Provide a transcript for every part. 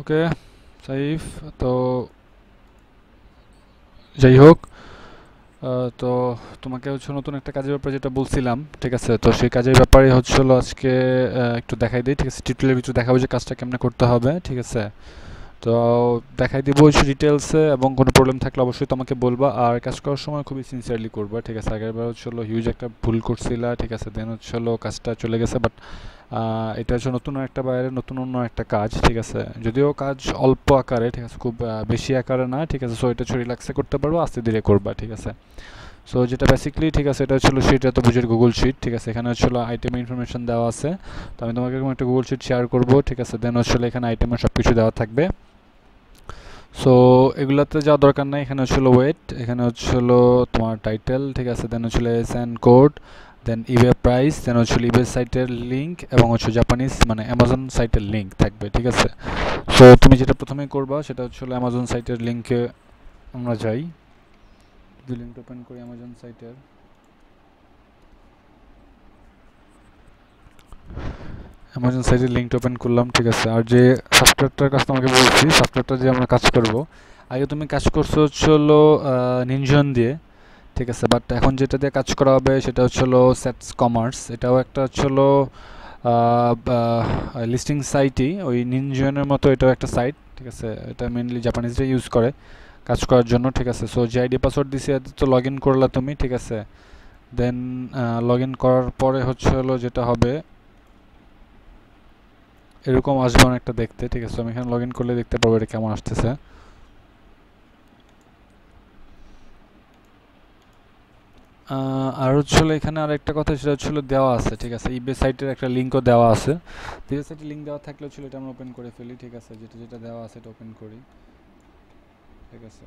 ওকে সাইফ, তো যাই হোক, তো তোমাকে হচ্ছে নতুন একটা কাজের ব্যাপারে যেটা বলছিলাম, ঠিক আছে, তো সেই কাজের ব্যাপারে হচ্ছে হলো আজকে একটু দেখাই দিই, ঠিক আছে, টিউটোরিয়ালের ভিতরে দেখাবো যে কাজটা কেমনে করতে হবে, ঠিক আছে। তো দেখাই দিব হচ্ছে ডিটেলসে, এবং কোনো প্রবলেম থাকলে অবশ্যই তোমাকে বলবা, আর কাজ করার সময় খুবই সিনসিয়ারলি করবা, ঠিক আছে। আগেরবার হচ্ছে হলো হিউজ একটা ভুল করছিলা, ঠিক আছে, দেন হচ্ছে হলো কাজটা চলে গেছে, বাট এটা হচ্ছে নতুন একটা বাইরে নতুন অন্য একটা কাজ, ঠিক আছে, যদিও কাজ অল্প আকারে, ঠিক আছে, খুব বেশি আকারে না, ঠিক আছে। সো এটা হচ্ছে রিল্যাক্সে করতে পারবো, আস্তে ধীরে করবা, ঠিক আছে। সো যেটা বেসিক্যালি, ঠিক আছে, এটা হচ্ছিল শিট, এত বুঝের গুগল শিট, ঠিক আছে। এখানে হচ্ছিল আইটেম ইনফরমেশন দেওয়া আছে, তো আমি তোমাকে এরকম একটা গুগল শিট শেয়ার করবো, ঠিক আছে। দেন হচ্ছিল এখানে আইটেমের সব কিছু দেওয়া থাকবে। সো এগুলাতে যাওয়া দরকার নাই, এখানে হচ্ছিল ওয়েট, এখানে হচ্ছিল তোমার টাইটেল, ঠিক আছে, দেন হচ্ছিল S and code, then eBay price, then হচ্ছিল ইবে সাইটের লিঙ্ক, এবং হচ্ছে জাপানিজ মানে অ্যামাজন সাইটের লিঙ্ক থাকবে, ঠিক আছে। সো তুমি যেটা প্রথমেই করবা সেটা হচ্ছিল অ্যামাজন সাইটের লিঙ্কে আমরা যাই, যদি লিঙ্কটা ওপেন করি অ্যামাজন সাইটের, অ্যামাজন সাইটের লিঙ্কটা ওপেন করলাম, ঠিক আছে। আর যে সফটওয়্যারটার কাছে তোমাকে বলছি, সফটওয়্যারটা যে আমরা কাজ করব, আগে তুমি কাজ করছো হচ্ছে হলো নিনজন দিয়ে, ঠিক আছে, বাট এখন যেটা দিয়ে কাজ করা হবে সেটা হচ্ছে হলো সেটস কমার্স, এটাও একটা হচ্ছে হলো লিস্টিং সাইটই, ওই নিনজনের মতো, এটাও একটা সাইট, ঠিক আছে। এটা মেনলি জাপানিজরা ইউজ করে কাজ করার জন্য, ঠিক আছে। সো যে আইডি পাসওয়ার্ড দিছে তো লগ ইন করলা তুমি, ঠিক আছে। দেন লগ ইন করার পরে হচ্ছে হলো যেটা হবে, এরকম আসবে অনেকটা দেখতে, ঠিক আছে। আমি এখানে লগ ইন করলে দেখতে পাবো এটা কেমন আসতেছে। আর হচ্ছে হলো এখানে আর একটা কথা, সেটা হচ্ছে দেওয়া আছে, ঠিক আছে, ইবে সাইটের একটা লিঙ্কও দেওয়া আছে। ইবে সাইটের লিঙ্ক দেওয়া থাকলে হচ্ছে এটা আমরা ওপেন করে ফেলি, ঠিক আছে, যেটা যেটা দেওয়া আছে এটা ওপেন করি, ঠিক আছে।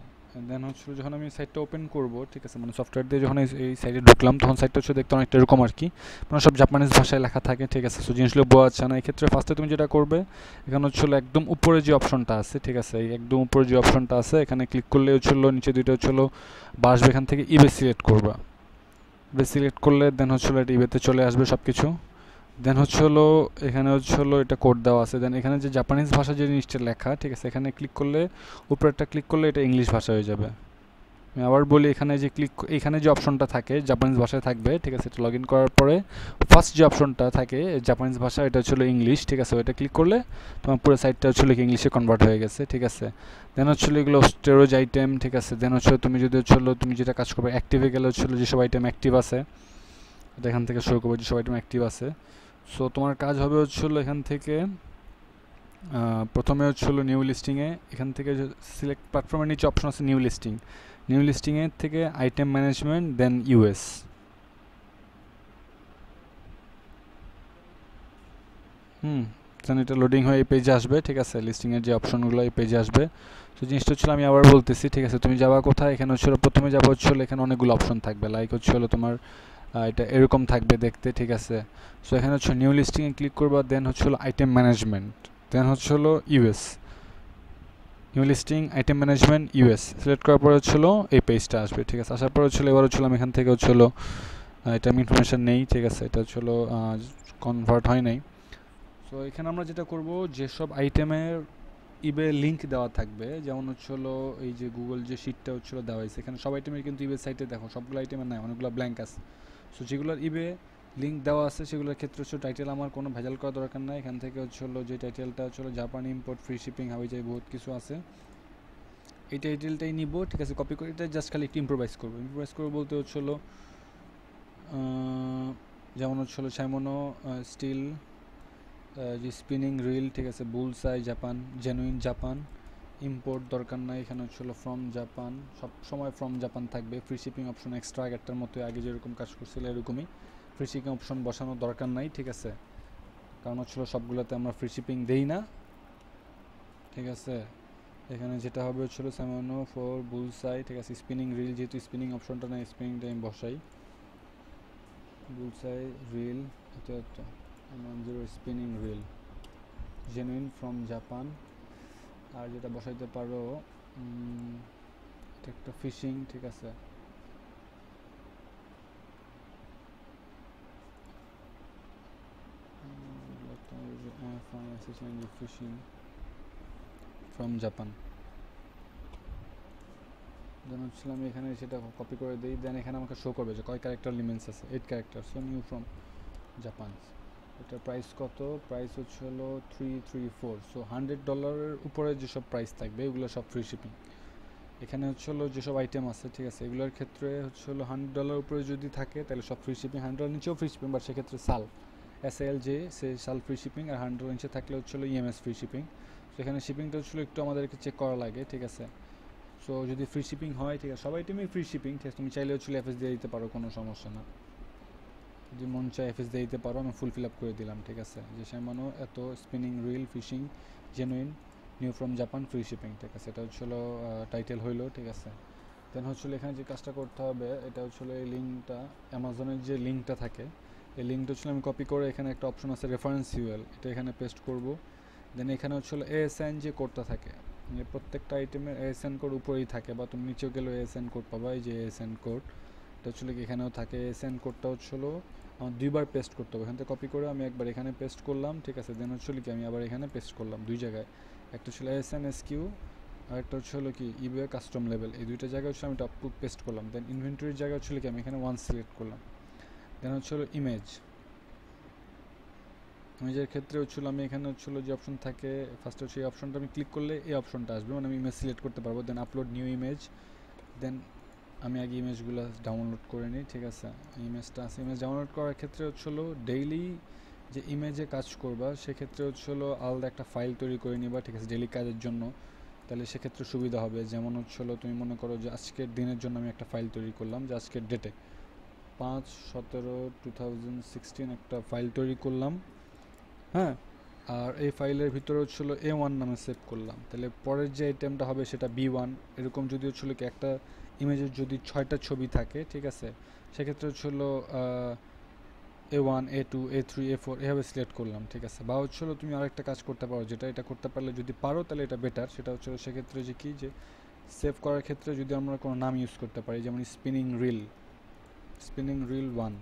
দেন হচ্ছে যখন আমি সাইটটা ওপেন করব, ঠিক আছে, মানে সফটওয়্যার দিয়ে যখন এই সাইটে ঢুকলাম, তখন সাইটটা হচ্ছে দেখতে অনেকটা এরকম আর কি, মানে সব জাপানিজ ভাষায় লেখা থাকে, ঠিক আছে। সো জিনিসগুলো বোঝা যাচ্ছে না, এক্ষেত্রে ফার্স্টে তুমি যেটা করবে, এখানে হচ্ছে একদম উপরে যে অপশনটা আছে, ঠিক আছে, এই একদম উপরে যে অপশনটা আছে এখানে ক্লিক করলে হচ্ছে নিচে দুইটা হচ্ছে বাসবে, এখান থেকে ইবে সিলেক্ট করবা, ইবে সিলেক্ট করলে দেন হচ্ছে এটা ইবেতে চলে আসবে সব কিছু। দেন হচ্ছে হলো এখানে হচ্ছে হলো এটা কোড দেওয়া আছে, দেন এখানে যে জাপানিজ ভাষা যে জিনিসটা লেখা, ঠিক আছে, এখানে ক্লিক করলে, উপরেরটা ক্লিক করলে এটা ইংলিশ ভাষা হয়ে যাবে। আমি আবার বলি, এখানে যে এখানে যে অপশনটা থাকে জাপানিজ ভাষায় থাকবে, ঠিক আছে, এটা লগ ইন করার পরে ফার্স্ট যে অপশনটা থাকে জাপানিজ ভাষা, এটা হচ্ছিল ইংলিশ, ঠিক আছে। ওইটা ক্লিক করলে তোমার পুরো সাইটটা হচ্ছিল ইংলিশে কনভার্ট হয়ে গেছে, ঠিক আছে। দেন হচ্ছিল এগুলো স্টোরেজ আইটেম, ঠিক আছে। দেন হচ্ছে তুমি যদি হচ্ছিল তুমি যেটা কাজ করবে অ্যাক্টিভে গেলে হচ্ছিল যেসব আইটেম অ্যাক্টিভ আছে, এটা এখান থেকে শুরু করবো যেসব আইটেম অ্যাক্টিভ আছে। সো তোমার কাজ হবে হচ্ছিল এখান থেকে প্রথমে হচ্ছিল নিউ লিস্টিংয়ে, এখান থেকে সিলেক্ট প্ল্যাটফর্মের নিচে অপশন আছে নিউ লিস্টিং, নিউ লিস্টিংয়ের থেকে আইটেম ম্যানেজমেন্ট, দেন ইউএস। হুম, দেন এটা লোডিং হয়ে এই পেজে আসবে, ঠিক আছে, লিস্টিংয়ের যে অপশনগুলো এই পেজে আসবে। তো জিনিসটা হচ্ছিল আমি আবার বলতেছি, ঠিক আছে, তুমি যাবা কোথায়, এখানে হচ্ছিল প্রথমে যাবো হচ্ছিল এখানে অনেকগুলো অপশন থাকবে, লাইক হচ্ছিল তোমার এটা এরকম থাকবে দেখতে, ঠিক আছে। সো এখানে হচ্ছে নিউ লিস্টিংয়ে ক্লিক করবা, দেন হচ্ছিল আইটেম ম্যানেজমেন্ট, দেন হচ্ছিল US, new listing item management US select করার পরে হচ্ছিল এই পেজটা আসবে, ঠিক আছে। আসার পর হচ্ছিল এবার হচ্ছিল আমি এখান থেকে হচ্ছিল এটা আমি ইনফরমেশন নেই, ঠিক আছে, এটা হচ্ছিল কনভার্ট হয় নাই। সো এখানে আমরা যেটা করব, যেসব আইটেমের ইবে লিঙ্ক দেওয়া থাকবে, যেমন হচ্ছিল এই যে গুগল যে শিটটা হচ্ছিল দেওয়া হয়েছে, এখানে সব আইটেমের কিন্তু ইবে সাইটে দেখো সবগুলো আইটেমের নাই, অনেকগুলো ব্ল্যাঙ্ক আছে। সো যেগুলোর ইবে লিঙ্ক দেওয়া আছে সেগুলোর ক্ষেত্রে হচ্ছে টাইটেল আমার কোনো ভেজাল করা দরকার নাই, এখান থেকে হচ্ছিল যে টাইটেলটা হচ্ছিল জাপান ইম্পোর্ট ফ্রি শিপিং হাবি যাই বহুত কিছু আছে, এই টাইটেলটাই নিব, ঠিক আছে, কপি করে এটা জাস্ট খালি একটু ইম্প্রোভাইজ করবো বলতে হচ্ছিল যেমন হচ্ছিল সাইমনো স্টিল যে স্পিনিং রিল, ঠিক আছে, বুলসাই জাপান, জেনুইন জাপান, ইম্পোর্ট দরকার নাই, এখানে হচ্ছিল ফ্রম জাপান, সব সময় ফ্রম জাপান থাকবে, ফ্রি শিপিং অপশন এক্সট্রা আগেরটার মতো আগে যেরকম কাজ করছিল এরকমই, ফ্রি শিপিং অপশন বসানোর দরকার নাই, ঠিক আছে, কারণ হচ্ছিল সবগুলোতে আমরা ফ্রি শিপিং দেই না, ঠিক আছে। এখানে যেটা হবে হচ্ছিল সামানো ফর বুলসাই, ঠিক আছে, স্পিনিং রিল যেহেতু স্পিনিং অপশনটা নেই, স্পিনিংটা আমি বসাই, বুলসাই রিল, এটা একটা zero spinning reel, genuine from Japan. আর যেটা বসাইতে পারো এটা একটা ফিশিং, ঠিক আছে, ফিশিং, ফ্রম জাপান। দেন হচ্ছিল আমি এখানে সেটা কপি করে দিই, দেন এখানে আমাকে শো করবে যে কয় ক্যারেক্টার লিমিটস আছে, 8 character. So new from Japan, এটার প্রাইস কত, প্রাইস হচ্ছে হলো 334। সো $100 উপরে যেসব প্রাইস থাকবে এগুলো সব ফ্রি শিপিং। এখানে হচ্ছে হলো যেসব আইটেম আছে, ঠিক আছে, এগুলোর ক্ষেত্রে হচ্ছে হলো $100 উপরে যদি থাকে তাহলে সব ফ্রি শিপিং, $100 নিচেও ফ্রি শিপিং, বাট সেক্ষেত্রে সাল SALJ সে সাল ফ্রি শিপিং, আর $100 নিচে থাকলে হচ্ছে হলো EMS ফ্রি শিপিং। সেখানে শিপিংটা হচ্ছিলো একটু আমাদেরকে চেক করা লাগে, ঠিক আছে। সো যদি ফ্রি শিপিং হয়, ঠিক আছে, সব আইটেমই ফ্রি শিপিং, ঠিক আছে, তুমি চাইলে হচ্ছিলো FS দিয়ে দিতে পারো, কোনো সমস্যা না। যদি মন চায় FS দিয়ে দিতে পারো, আমি ফুল ফিল আপ করে দিলাম, ঠিক আছে, যে সামানো এত spinning reel fishing genuine new from Japan free shipping, ঠিক আছে, এটা হচ্ছিলো টাইটেল হইলো, ঠিক আছে। দেন হচ্ছিলো এখানে যে কাজটা করতে হবে, এটা হচ্ছিলো এই লিঙ্কটা, অ্যামাজনের যে লিঙ্কটা থাকে, এই লিঙ্কটা হচ্ছিলো আমি কপি করে এখানে একটা অপশন আছে রেফারেন্স UL, এটা এখানে পেস্ট করব। দেন এখানে হচ্ছিলো ASN যে কোডটা থাকে, প্রত্যেকটা আইটেমের ASN কোড উপরেই থাকে, বা তুমি নিচেও গেলেও ASN কোড পাবা, এই যে ASN কোড, এটা হচ্ছিলো কি এখানেও থাকে। ASN কোডটা হচ্ছিলো আমার 2বার পেস্ট করতে হবে, এখান থেকে কপি করে আমি একবার এখানে পেস্ট করলাম, ঠিক আছে। দেন হচ্ছিলো কি আমি আবার এখানে পেস্ট করলাম 2 জায়গায়, একটা ছিল ASN SQ, আর একটা হচ্ছে হলো কি eBay কাস্টম লেভেল, এই 2টা জায়গায় হচ্ছে আমি টপ পেস্ট করলাম। দেন ইনভেন্টরির জায়গা হচ্ছিলো কি আমি এখানে 1 সিলেক্ট করলাম। দেন হচ্ছে হলো ইমেজের ক্ষেত্রে হচ্ছিলো আমি এখানে হচ্ছিলো যে অপশন থাকে, ফার্স্ট হচ্ছে এই অপশনটা আমি ক্লিক করলে এই অপশনটা আসবে, মানে আমি ইমেজ সিলেক্ট করতে পারবো। দেন আপলোড নিউ ইমেজ, দেন আমি আগে ইমেজগুলো ডাউনলোড করে নিই, ঠিক আছে। ইমেজটা আছে, ইমেজ ডাউনলোড করার ক্ষেত্রে হচ্ছিলো ডেইলি যে ইমেজে কাজ করবা সেক্ষেত্রে হচ্ছিলো আলাদা একটা ফাইল তৈরি করে নিবা, ঠিক আছে, ডেইলি কাজের জন্য, তাহলে সেক্ষেত্রে সুবিধা হবে। যেমন হচ্ছিলো তুমি মনে করো যে আজকের দিনের জন্য আমি একটা ফাইল তৈরি করলাম, যে আজকের ডেটে 5/17/2016 একটা ফাইল তৈরি করলাম, হ্যাঁ, আর এই ফাইলের ভিতরে হচ্ছিল A1 নামে সেভ করলাম, তাহলে পরের যে আইটেমটা হবে সেটা B1। এরকম যদি হচ্ছিল কি একটা ইমেজের যদি 6টা ছবি থাকে, ঠিক আছে, সেক্ষেত্রে হচ্ছিল A1 A2 A3 A4 এভাবে সিলেক্ট করলাম, ঠিক আছে। বা হচ্ছিল তুমি আরেকটা কাজ করতে পারো, যেটা এটা করতে পারলে যদি পারো তাহলে এটা বেটার, সেটা হচ্ছিল সেক্ষেত্রে যে কি যে সেভ করার ক্ষেত্রে যদি আমরা কোনো নাম ইউজ করতে পারি, যেমন স্পিনিং রিল 1,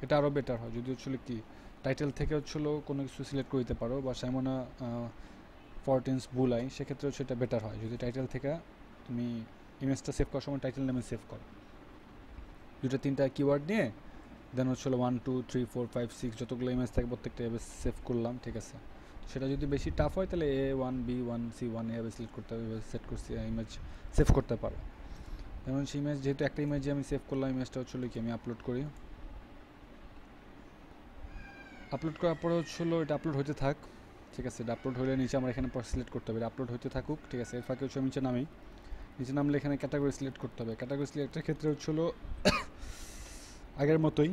এটা আরও বেটার হয়। যদি হচ্ছিল কি টাইটেল থেকে হচ্ছিলো কোনো কিছু সিলেক্ট করে দিতে পারো, বা সাইমনা 14 বুলাই, সেক্ষেত্রে হচ্ছে এটা বেটার হয় যদি টাইটেল থেকে তুমি ইমেজটা সেভ করার সময় টাইটেল নামে সেভ করো, 2-3টা কিওয়ার্ড নিয়ে। দেন হচ্ছিলো 1 2 3 4 5 6 যতগুলো ইমেজ থাকে প্রত্যেকটা এভাবে সেভ করলাম, ঠিক আছে। সেটা যদি বেশি টাফ হয় তাহলে A1 B1 C1 এভাবে সিলেক্ট করতে হবে, সেট করছি ইমেজ সেভ করতে পারো। যেমন সেই ইমেজ, যেহেতু একটা ইমেজে আমি সেভ করলাম, ইমেজটা হচ্ছিলো কি আমি আপলোড করি, আপলোড করার পরে হচ্ছিলো এটা আপলোড হতে থাক, ঠিক আছে। এটা আপলোড হলে নিচে আমার এখানে পর সিলেক্ট করতে হবে, আপলোড হতে থাকুক, ঠিক আছে। এর ফাঁকে হচ্ছে নিচে নামলে এখানে ক্যাটাগরি সিলেক্ট করতে হবে। ক্যাটাগরি সিলেক্টের ক্ষেত্রে হচ্ছিলো আগের মতোই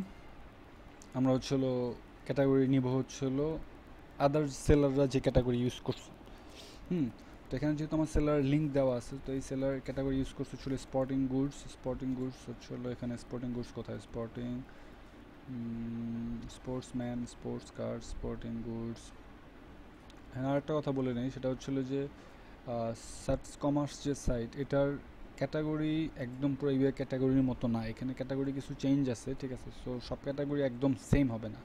আমরা হচ্ছিলো ক্যাটাগরি নিব হচ্ছিলো আদার সেলাররা যে ক্যাটাগরি ইউজ করছে, তো এখানে যেহেতু আমার সেলার লিঙ্ক দেওয়া আছে, তো এই সেলার ক্যাটাগরি ইউজ করছে হচ্ছিলো স্পোর্টিং গুডস হচ্ছিলো এখানে স্পোর্টিং গুডস কোথায়, sportsman, sports car, sporting goods. হ্যাঁ, আরেকটা কথা বলে নেই, সেটা হচ্ছিলো যে সার্চ কমার্স যে সাইট, এটার ক্যাটাগরি একদম পুরো ইবে ক্যাটাগরির মতো না, এখানে ক্যাটাগরি কিছু চেঞ্জ আছে, ঠিক আছে। সো সব ক্যাটাগরি একদম সেম হবে না,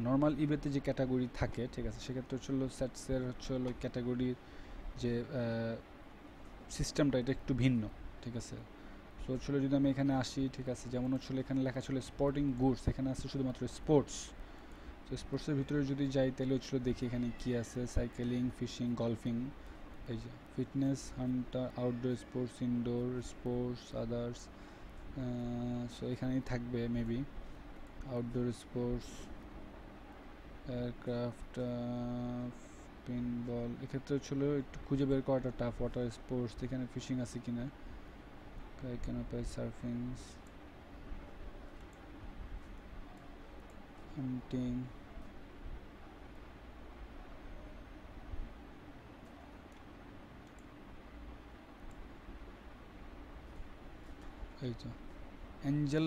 নর্মাল ইবেতে যে ক্যাটাগরি থাকে, ঠিক আছে, সেক্ষেত্রে হচ্ছিলো সার্চের হচ্ছিলো ক্যাটাগরির যে সিস্টেমটা এটা একটু ভিন্ন, ঠিক আছে। সো হচ্ছিলো যদি আমি এখানে আসি, ঠিক আছে, যেমন হচ্ছিলো এখানে লেখা ছিল স্পোর্টিং গুডস, এখানে আছে শুধুমাত্র স্পোর্টস। তো স্পোর্টসের ভিতরে যদি যাই তাহলে হচ্ছিলো দেখি এখানে কী আছে, সাইকেলিং, ফিশিং, গলফিং, এই যে fitness, Hunter, outdoor sports, indoor sports, others. So এখানেই থাকবে maybe outdoor sports, aircraft, pinball. এক্ষেত্রে হচ্ছিলো একটু খুঁজে বের করাটা টাফ। ওয়াটার স্পোর্টস, এখানে ফিশিং আছে কিনা, ক্যানোপাই, সার্ফিং, হান্টিং, এই তো অ্যাঞ্জেল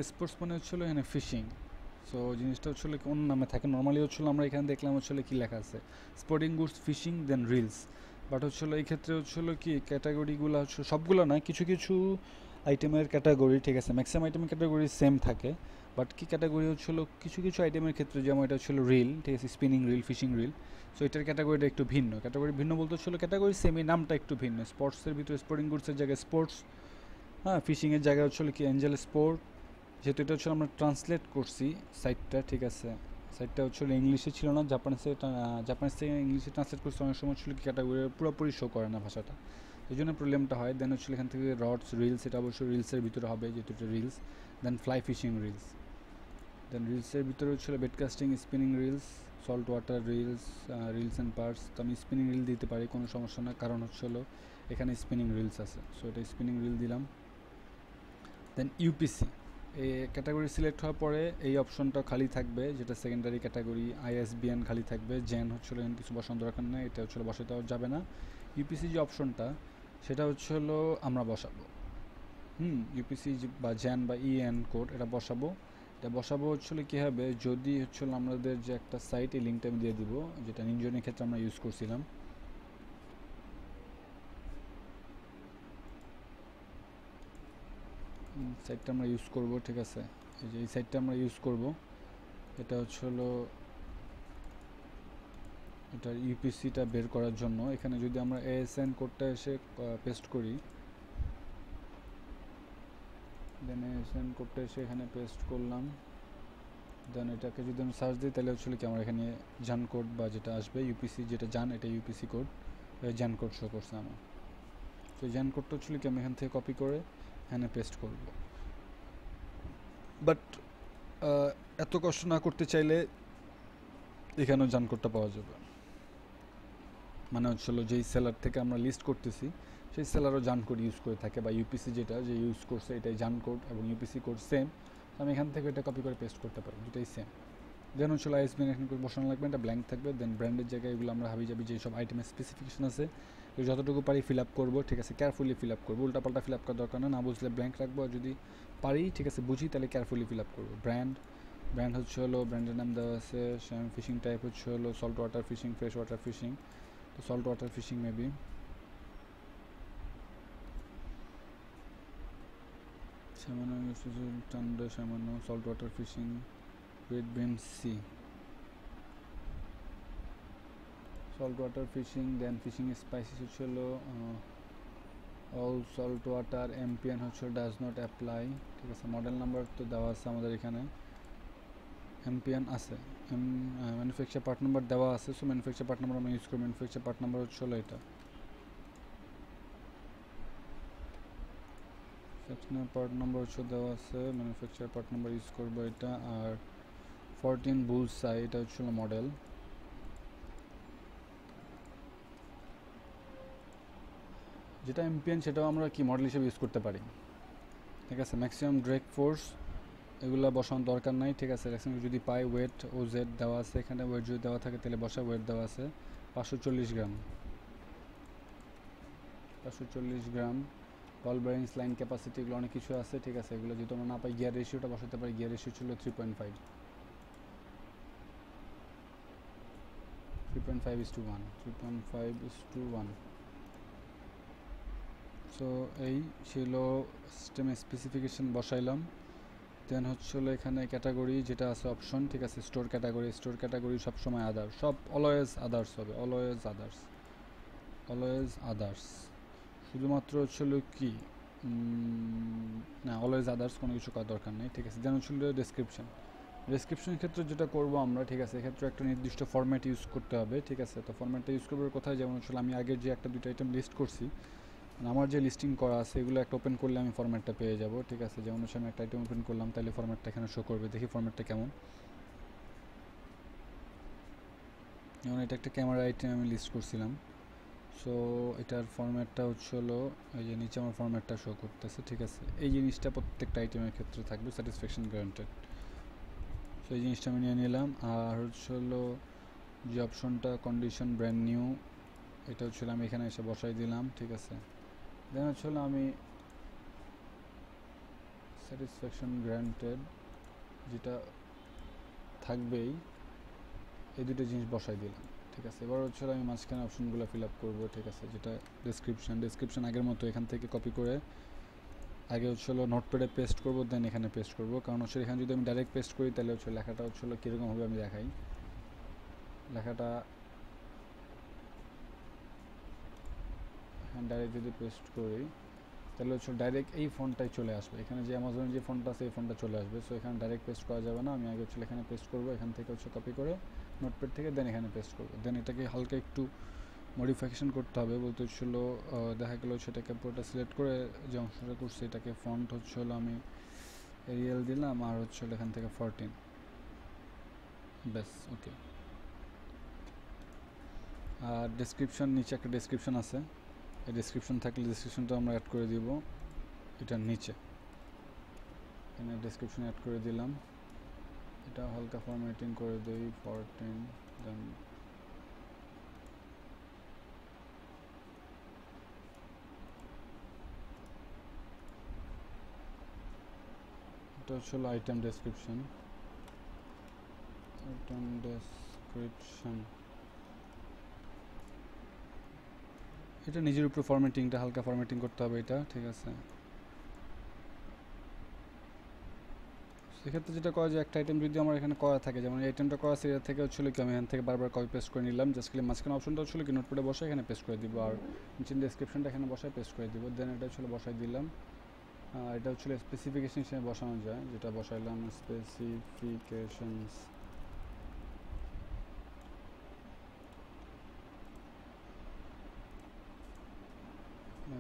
স্পোর্টস মানে হচ্ছিলো এখানে ফিশিং। সো জিনিসটা হচ্ছিলো অন্য নামে থাকে, নর্মালি হচ্ছিলো আমরা এখানে দেখলাম হচ্ছিলো কী লেখা আছে sporting goods, fishing, then reels. But হচ্ছিলো এই ক্ষেত্রে হচ্ছিলো কি ক্যাটাগরিগুলো হচ্ছে সবগুলো না, কিছু কিছু আইটেমের ক্যাটাগরি, ঠিক আছে, ম্যাক্সিমাম আইটেমের ক্যাটাগরি সেম থাকে, বাট কি ক্যাটাগরি হচ্ছিল কিছু কিছু আইটেমের ক্ষেত্রে, যেমন এটা হচ্ছিল রিল, ঠিক আছে, spinning reel, fishing reel. So এটার ক্যাটাগরিটা একটু ভিন্ন, ক্যাটাগরি ভিন্ন বলতে হচ্ছিল ক্যাটাগরি সেমি, নামটা একটু ভিন্ন। স্পোর্টসের ভিতরে স্পোর্টিং গুডসের জায়গায় স্পোর্টস, হ্যাঁ, ফিশিংয়ের জায়গায় হচ্ছিল কি অ্যাঞ্জেল স্পোর্ট। যেহেতু এটা হচ্ছে আমরা ট্রান্সলেট করছি সাইটটা, ঠিক আছে, সাইটটা হচ্ছিল ইংলিশে ছিল না, জাপানিজ থেকে ইংলিশে ট্রান্সলেট করছে, অনেক সময় হচ্ছিল কি ক্যাটাগরি পুরোপুরি শো করে না ভাষাটা, এই জন্য প্রবলেমটা হয়। দেন হচ্ছিল এখান থেকে রডস রিলস, এটা অবশ্যই রিলসের ভিতরে হবে যেহেতু এটা reels. Then fly fishing reels, then রিলসের ভিতরে হচ্ছিল baitcasting, spinning reels, salt water reels, reels and parts. তো আমি স্পিনিং রিল দিতে পারি, কোনো সমস্যা না, কারণ হচ্ছিল এখানে স্পিনিং রিলস আছে, সো এটা স্পিনিং রিল দিলাম। দেন ইউপিসি, এই ক্যাটাগরি সিলেক্ট হওয়ার পরে এই অপশনটা খালি থাকবে, যেটা সেকেন্ডারি ক্যাটাগরি। আইএসবিএন খালি থাকবে, জেন হচ্ছিল এখানে কিছু বসানোর দরকার নেই, এটা হচ্ছিল বসাতে যাবে না। ইউপিসি যে অপশনটা সেটা হচ্ছিল আমরা বসাবো, ইউপিসি বা জেন বা ইএন কোড এটা বসাবো। এটা বসাবো হচ্ছিল কী হবে, যদি হচ্ছিল আমাদের যে একটা সাইট, এই লিঙ্কটা আমি দিয়ে দিব, যেটা নিঞ্জনের ক্ষেত্রে আমরা ইউজ করছিলাম। সাইটটা আমরা ইউজ করব, ঠিক আছে, এই যে এই সাইটটা আমরা ইউজ করব। এটা হচ্ছিল এটা ইউপিসিটা বের করার জন্য। এখানে যদি আমরা এএসএন কোডটা এসে পেস্ট করি, দেন এএসএন কোডটা এসে এখানে পেস্ট করলাম, দেন এটাকে যদি আমি সার্চ দিই তাহলে হচ্ছিল কি আমার এখানে জান কোড বা যেটা আসবে ইউপিসি, যেটা জান, এটা ইউপিসি কোড, জান কোড শো করছে আমার। তো জান কোডটা হচ্ছিল কি আমি এখান থেকে কপি করে এখানে পেস্ট করব। বাট এত কষ্ট না করতে চাইলে এখানেও জান কোডটা পাওয়া যাবে, মানে হচ্ছিল যেই সেলার থেকে আমরা লিস্ট করতেছি সেই সেলারও জান কোড ইউজ করে থাকে, বা ইউপিসি যেটা যে ইউজ করছে এটাই জান কোড এবং ইউপিসি কোড সেম। আমি এখান থেকে এটা কপি করে পেস্ট করতে পারি, দুটাই সেম। দেন হচ্ছিল আইএসবিএন এখানে করে বসানো লাগবে, এটা ব্ল্যাঙ্ক থাকবে। দেন ব্র্যান্ডের জায়গায় এগুলো আমরা হাবিজাবি যেসব আইটেমের স্পেসিফিকেশন আছে যতটুকু পারি ফিল আপ করবো, ঠিক আছে, কেয়ারফুলি ফিল আপ করবো, উল্টাপাল্টা ফিল আপ করার দরকার না বুঝলে ব্ল্যাঙ্ক রাখবো, আর যদি পারি, ঠিক আছে, বুঝি, তাহলে কেয়ারফুলি ফিল আপ করবো। ব্র্যান্ড হচ্ছে হলো ব্র্যান্ডের নাম দেওয়া আছে, ফিশিং টাইপ হচ্ছে হলো salt water fishing, fresh water fishing, তো সল্ট ওয়াটার ফিশিং মেবি। সামান্য salt water fishing, red beam sea, salt water fishing. Then fishing species হচ্ছে হলো অল সল্ট ওয়াটার, এমপিএন হচ্ছে ডাজ নট অ্যাপ্লাই, ঠিক আছে। Model number তো দেওয়া আছে আমাদের এখানে, এমপিএন আছে, ম্যানুফ্যাকচার পার্ট নাম্বার দেওয়া আছে, সো ম্যানুফ্যাকচার পার্ট নাম্বার আমরা ইউজ করি। ম্যানুফ্যাকচার পার্ট নাম্বার হচ্ছে হলো এটা, সেকশনের পার্ট নাম্বার হচ্ছে দেওয়া আছে, ম্যানুফ্যাকচার পার্ট নাম্বার ইউজ করবো এটা। আর 14 বুলসাই, এটা হচ্ছে মডেল। যেটা এমপিএন সেটাও আমরা কি মডেল হিসেবে ইউজ করতে পারি, ঠিক আছে। ম্যাক্সিমাম ড্রেক ফোর্স এগুলো বসানোর দরকার নাই, ঠিক আছে। যদি পাই ওয়েট ও জেড দেওয়া আছে এখানে, ওয়েট যদি দেওয়া থাকে তাহলে বসা, ওয়েট দেওয়া আছে 540 গ্রাম, 540 গ্রাম। বল বেয়ারিংস, লাইন ক্যাপাসিটি, এগুলো অনেক কিছু আছে, ঠিক আছে। এগুলো যদি আমরা না পাই, গিয়ার রেশিওটা বসাতে পারি, গিয়ার রেশিও ছিল 3.5, 3.5:1, 3.5:1। সো এই ছিল সিস্টেমে স্পেসিফিকেশন বসাইলাম। দেন হচ্ছিলো এখানে ক্যাটাগরি যেটা আছে অপশন, ঠিক আছে, স্টোর ক্যাটাগরি। স্টোর ক্যাটাগরি সবসময় আদার, সব অলওয়েজ আদার্স হবে, অলওয়েজ আদার্স, অলওয়েজ আদার্স। শুধুমাত্র হচ্ছিল কি না, অলওয়েজ আদার্স, কোনো কিছু করার দরকার নেই, ঠিক আছে। দেন হচ্ছিল ডেসক্রিপশনের ক্ষেত্রে যেটা করবো আমরা, ঠিক আছে, এক্ষেত্রে একটা নির্দিষ্ট ফরম্যাট ইউজ করতে হবে, ঠিক আছে। তো ফরম্যাটটা ইউজ করবো কোথায়, যেমন হচ্ছিল আমি আগের যে একটা দুটো আইটেম লিস্ট করছি, আমার যে লিস্টিং করা আছে এগুলো একটা ওপেন করলে আমি ফরম্যাটটা পেয়ে যাব, ঠিক আছে। যেমন হচ্ছে আমি একটা আইটেম ওপেন করলাম, তাহলে ফরম্যাটটা এখানে শো করবে, দেখি ফরম্যাটটা কেমন। যেমন এটা একটা ক্যামেরা আইটেম আমি লিস্ট করছিলাম, সো এটার ফরম্যাটটা হচ্ছে হলো এই যে নিচে আমার ফরম্যাটটা শো করতেছে, ঠিক আছে। এই জিনিসটা প্রত্যেকটা আইটেমের ক্ষেত্রে থাকবে, স্যাটিসফ্যাকশন গ্যারান্টেড। সো এই জিনিসটা আমি নিয়ে নিলাম। আর হচ্ছে হলো যে অপশনটা কন্ডিশন ব্র্যান্ড নিউ, এটা হচ্ছে আমি এখানে এসে বসাই দিলাম, ঠিক আছে। দেন হচ্ছে হলো আমি স্যাটিসফ্যাকশন গ্রান্টেড যেটা থাকবেই, এই দুটো জিনিস বসাই দিলাম, ঠিক আছে। এবার হচ্ছে আমি মাঝখানে অপশনগুলো ফিল আপ করবো, ঠিক আছে। যেটা ডেসক্রিপশন আগের মতো এখান থেকে কপি করে আগে হচ্ছে হলো নোটপ্যাডে পেস্ট করব, দেন এখানে পেস্ট করব, কারণ হচ্ছে এখানে যদি আমি ডাইরেক্ট পেস্ট করি তাহলে হচ্ছে লেখাটা হচ্ছে হলো কীরকম হবে আমি দেখাই। লেখাটা এখানে ডাইরেক্ট যদি পেস্ট করি তাহলে হচ্ছে ডাইরেক্ট এই ফন্টটাই চলে আসবে, এখানে যে অ্যামাজনের যে ফন্টটা আছে এই ফন্টটা চলে আসবে। সো এখানে ডাইরেক্ট পেস্ট করা যাবে না, আমি আগে হচ্ছে এখানে পেস্ট করব, এখান থেকে হচ্ছে কপি করে নোটপ্যাড থেকে দেন এখানে পেস্ট করব। দেন এটাকে হালকা একটু মডিফিকেশন করতে হবে, বলতে হচ্ছিল দেখা গেলো সেটাকে পুরোটা সিলেক্ট করে যে অংশটা করছে এটাকে ফন্ট হচ্ছে হলো আমি এরিয়াল দিলাম আর হচ্ছে হলো এখান থেকে 14, ব্যাস ওকে। আর ডেসক্রিপশন, নিচে একটা ডেসক্রিপশন আছে, এই ডেসক্রিপশন থাকলে ডেসক্রিপশনটা আমরা অ্যাড করে দিব এটার নিচে, এখানে ডেসক্রিপশন অ্যাড করে দিলাম। এটা হালকা ফরম্যাটিং করে দেই 14, দেন এটা হচ্ছে আইটেম ডেসক্রিপশন, এটা নিজের উপর ফরম্যাটিংটা হালকা ফরম্যাটিং করতে হবে এটা, ঠিক আছে। সেক্ষেত্রে যেটা করা যায়, একটা আইটেম যদি আমার এখানে করা থাকে, যেমন এই আইটেমটা করা আছে এটা থেকে হচ্ছিল কি আমি এখান থেকে বারবার কপি পেস্ট করে নিলাম, জাস্ট খালি মাঝখানে অপশনটা হচ্ছিল কি নোটপ্যাডে বসে এখানে পেস্ট করে দিব, আর নিচে ডেসক্রিপশনটা এখানে বসায় পেস্ট করে দিব। দেন এটা হচ্ছিল বসাই দিলাম, এটা হচ্ছিল স্পেসিফিকেশন হিসেবে বসানো যায়, যেটা বসাইলাম স্পেসিফিকেশনস,